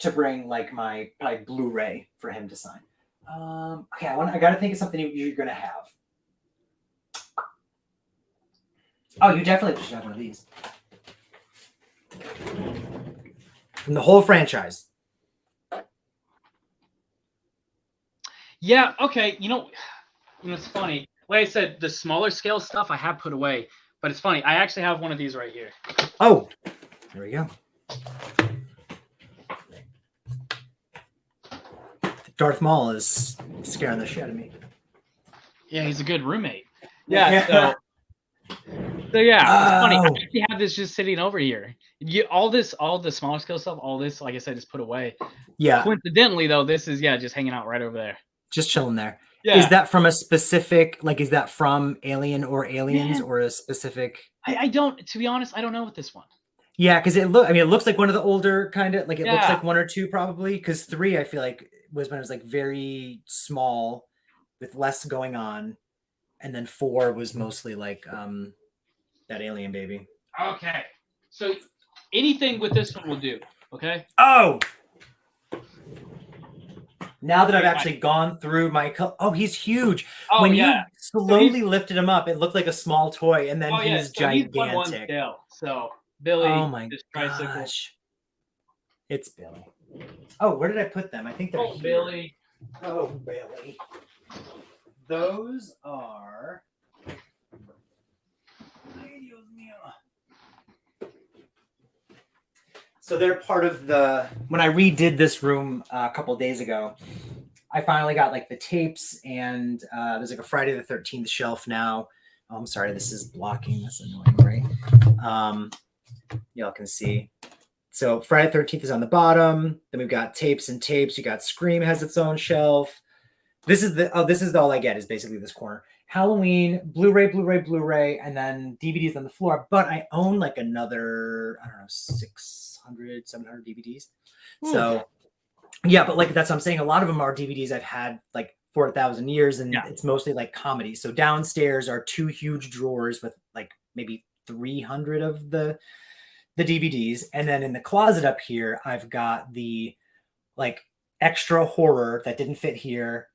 to bring like my Blu-ray for him to sign. Okay, I gotta think of something you're gonna have. Oh, you definitely should have one of these. From the whole franchise. Yeah, okay. It's funny. Like I said, the smaller scale stuff I have put away, but it's funny. I actually have one of these right here. Oh, there we go. Darth Maul is scaring the shit out of me. Yeah, he's a good roommate. Yeah. So yeah, it's funny. I actually have this just sitting over here. All the smaller scale stuff, all this, like I said, is put away. Yeah. Coincidentally, though, this is just hanging out right over there. Just chilling there. Yeah. Is that from a specific, is that from Alien or Aliens or a specific? I don't, to be honest, I don't know with this one. Yeah, because it looks like one of the older kind of, it looks like 1 or 2 probably, because 3 I feel like was when it was like very small with less going on, and then 4 was mostly like that alien baby. Okay, so anything with this one will do. Okay. Oh. Now that I've actually gone through my he's huge. Oh, when you slowly lifted him up, it looked like a small toy, and then he's gigantic. So Billy, oh my gosh, it's Billy. Oh, where did I put them? I think they're here. Billy. Oh, Billy. Those are. So they're part of when I redid this room a couple days ago, I finally got like the tapes, and there's like a Friday the 13th shelf now. Oh, I'm sorry, this is blocking. That's annoying, right? Y'all can see. So Friday the 13th is on the bottom. Then we've got tapes and tapes. You got Scream has its own shelf. This is all I get is basically this corner. Halloween, Blu-ray, and then DVDs on the floor. But I own like another, I don't know, 600, 700 DVDs. Ooh. So yeah, but like that's what I'm saying. A lot of them are DVDs I've had like for 1,000 years, and it's mostly like comedy. So downstairs are 2 huge drawers with like maybe 300 of the DVDs. And then in the closet up here, I've got the like extra horror that didn't fit here,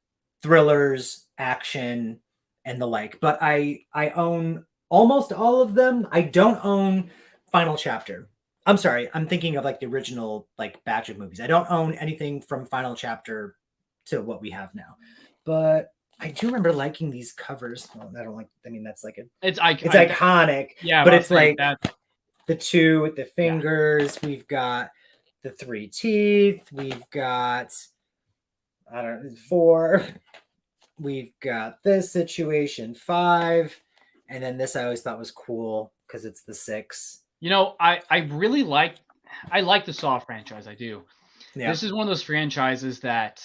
thrillers, action, and the like. But I own almost all of them. I don't own Final Chapter. I'm sorry, I'm thinking of like the original like batch of movies. I don't own anything from Final Chapter to what we have now. But I do remember liking these covers. Well, I don't like, I mean, that's like it's iconic. Yeah, but it's like the 2 with the fingers. Yeah. We've got the 3 teeth. We've got 4. We've got this situation 5, and then this I always thought was cool because it's the 6. I really like the Saw franchise. I do. Yeah. This is one of those franchises that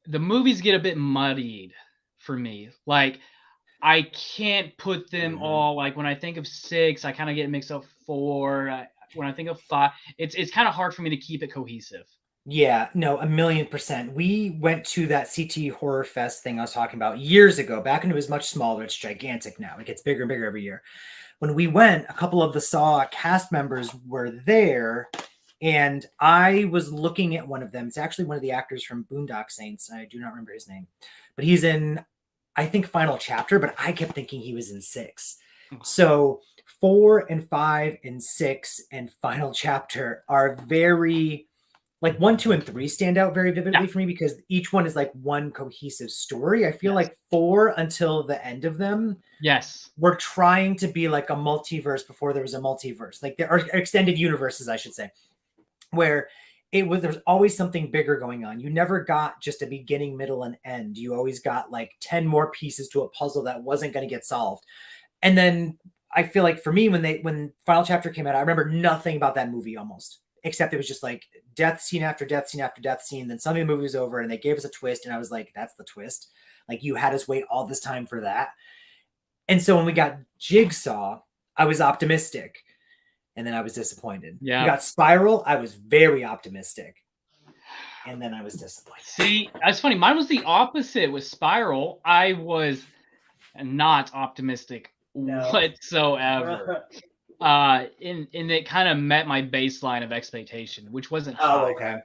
the movies get a bit muddied for me. Like I can't put them all. Like when I think of 6, I kind of get mixed up 4. When I think of 5, it's kind of hard for me to keep it cohesive. Yeah, no, 1,000,000%. We went to that CT Horror Fest thing I was talking about years ago. Back when it was much smaller, it's gigantic now. It gets bigger and bigger every year. When we went, a couple of the Saw cast members were there, and I was looking at one of them. It's actually one of the actors from Boondock Saints. I do not remember his name, but he's in, I think, Final Chapter, but I kept thinking he was in 6. So 4 and 5 and 6 and Final Chapter are very, like 1, 2, and 3 stand out very vividly for me because each one is like one cohesive story. I feel like 4 until the end of them. Yes. We're trying to be like a multiverse before there was a multiverse. Like there are extended universes, I should say, where there's always something bigger going on. You never got just a beginning, middle, and end. You always got like 10 more pieces to a puzzle that wasn't going to get solved. And then I feel like for me, when Final Chapter came out, I remember nothing about that movie almost. Except it was just like death scene after death scene after death scene. Then suddenly the movie was over and they gave us a twist. And I was like, that's the twist. Like you had us wait all this time for that. And so when we got Jigsaw, I was optimistic. And then I was disappointed. Yeah. We got Spiral. I was very optimistic. And then I was disappointed. See, that's funny. Mine was the opposite with Spiral. I was not optimistic whatsoever. And it kind of met my baseline of expectation, which wasn't high. Okay.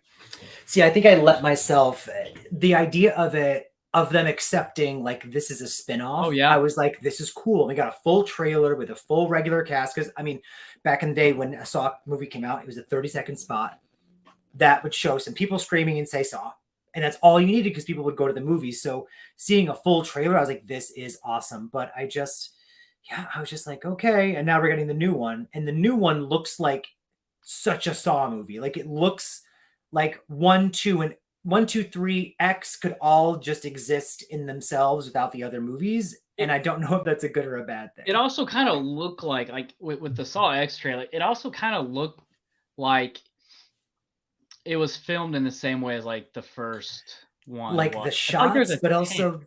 See, I think I let myself, the idea of them accepting like this is a spin-off. Oh, yeah. I was like, this is cool. We got a full trailer with a full regular cast. Because I mean, back in the day when a Saw movie came out, it was a 30-second spot that would show some people screaming and say Saw. And that's all you needed because people would go to the movies. So seeing a full trailer, I was like, this is awesome. But I was just like, okay. And now we're getting the new one. And the new one looks like such a Saw movie. Like it looks like 1, 2, and 1, 2, 3 X could all just exist in themselves without the other movies. And I don't know if that's a good or a bad thing. It also kind of looked like with the Saw X trailer, it also kind of looked like it was filmed in the same way as like the first one. Like the shots, but also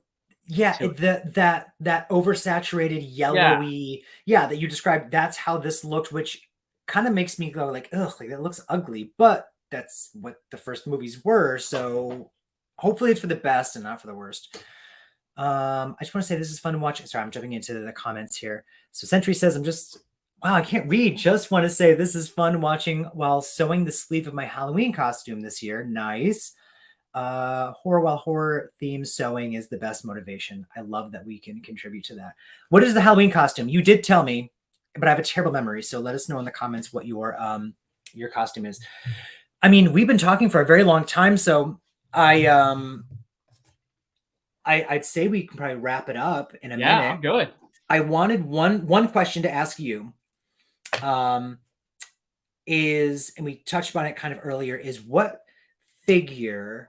that oversaturated yellowy, that you described. That's how this looked, which kind of makes me go like, ugh, like that looks ugly. But that's what the first movies were. So hopefully it's for the best and not for the worst. I just want to say this is fun to watch. Sorry, I'm jumping into the comments here. So Sentry says, wow, I can't read. Just want to say this is fun watching while sewing the sleeve of my Halloween costume this year. Nice. Horror theme sewing is the best motivation. I love that we can contribute to that. What is the Halloween costume? You did tell me, but I have a terrible memory. So let us know in the comments what your costume is. I mean, we've been talking for a very long time, so I'd say we can probably wrap it up in a minute. Yeah, good. I wanted one question to ask you. And we touched on it kind of earlier, is what figure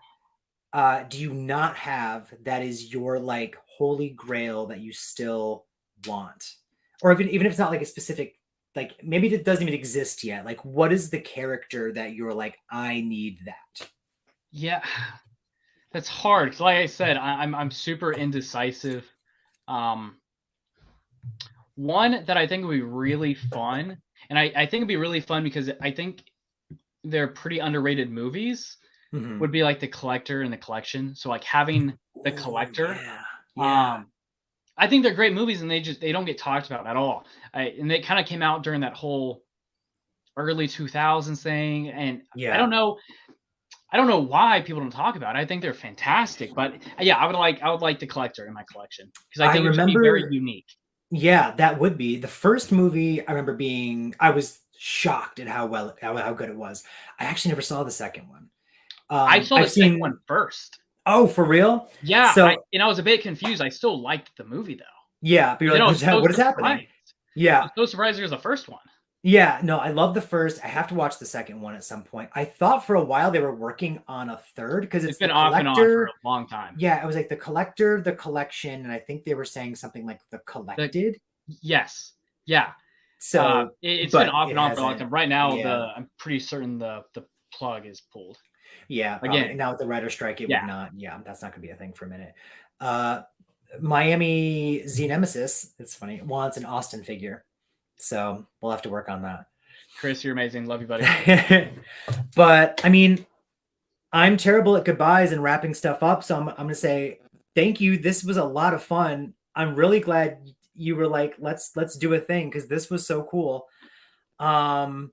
do you not have that is your like holy grail that you still want? Or even if it's not like a specific, like maybe it doesn't even exist yet. Like what is the character that you're like, I need that? Yeah, that's hard. 'Cause like I said, I'm super indecisive. One that I think would be really fun, and I think it'd be really fun because I think they're pretty underrated movies, would be like the Collector and the Collection. So like having the Collector, I think they're great movies and they don't get talked about at all. And they kind of came out during that whole early 2000s thing, and I don't know why people don't talk about it. I think they're fantastic, but yeah, I would like the Collector in my collection because I think it would be very unique. Yeah, that would be the first movie. I remember I was shocked at how good it was. I actually never saw the second one. I saw the second one first. Oh, for real? Yeah. So, I was a bit confused. I still liked the movie though. Yeah, but you're like, what is happening? Yeah, I was so surprised it was the first one. Yeah, no, I love the first. I have to watch the second one at some point. I thought for a while they were working on a third because it's been off and on for a long time. Yeah, it was like the Collector, the Collection, and I think they were saying something like the Collected. Yes. Yeah. So it's been off and on for a long time. Right now, I'm pretty certain the plug is pulled. Yeah. Again, now with the writer strike, it would not. Yeah, that's not going to be a thing for a minute. Miami Z Nemesis, it's funny, wants an Austin figure. So we'll have to work on that. Chris, you're amazing. Love you, buddy. But I mean, I'm terrible at goodbyes and wrapping stuff up. So I'm going to say thank you. This was a lot of fun. I'm really glad you were like, let's do a thing because this was so cool. I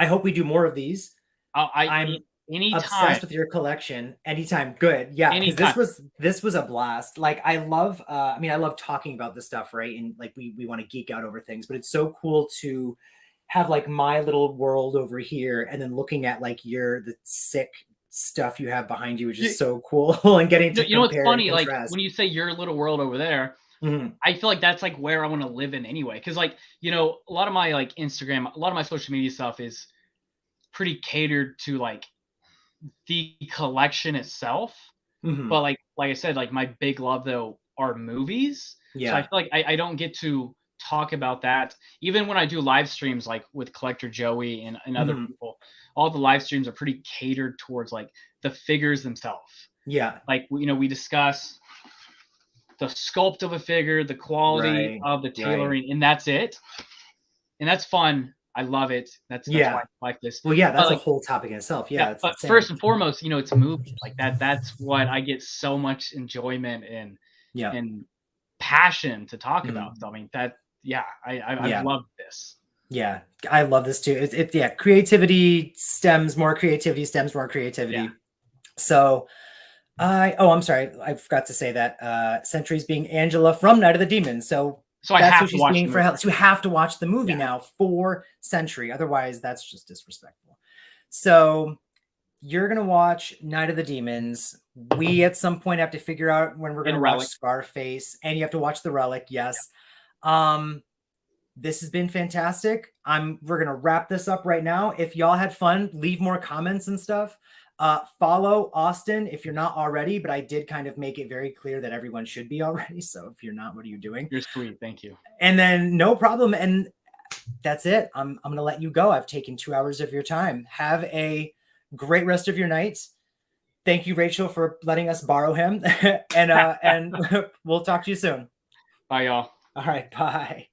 hope we do more of these. I'm obsessed with your collection. Anytime. Good. Yeah. Because this was a blast. Like I love talking about this stuff, right? And like we want to geek out over things, but it's so cool to have like my little world over here and then looking at like the sick stuff you have behind you, which is so cool. And getting to know what's funny, like when you say your little world over there, I feel like that's like where I want to live in anyway. Cause like, a lot of my like Instagram, a lot of my social media stuff is pretty catered to like the collection itself. But like I said, like my big love though are movies. So I feel like I don't get to talk about that. Even when I do live streams like with Collector Joey and other people, all the live streams are pretty catered towards like the figures themselves. Yeah. Like, we discuss the sculpt of a figure, the quality of the tailoring, and that's it. And that's fun. I love it. That's why I like this. Well, yeah, that's a whole topic in itself. Yeah. But first and foremost, it's a movie. Like that's what I get so much enjoyment and passion to talk about. So, I mean, that, yeah, I Yeah. love this. Yeah, I love this too. Yeah, creativity stems more creativity stems more creativity. Yeah. So I'm sorry, I forgot to say that Sentry's being Angela from Night of the Demons. So So I that's who have to she's watch being the for movie. Hell. So you have to watch the movie Yeah. now for Sentry. Otherwise, that's just disrespectful. So you're gonna watch Night of the Demons. We at some point have to figure out when we're And gonna watch Relic. Scarface, and you have to watch The Relic. Yes. This has been fantastic. We're gonna wrap this up right now. If y'all had fun, leave more comments and stuff. Follow Austin if you're not already, but I did kind of make it very clear that everyone should be already. So if you're not, what are you doing? You're sweet. Thank you. And then no problem. And that's it. I'm gonna let you go. I've taken 2 hours of your time. Have a great rest of your night. Thank you, Rachel, for letting us borrow him. And we'll talk to you soon. Bye, y'all. All right, bye.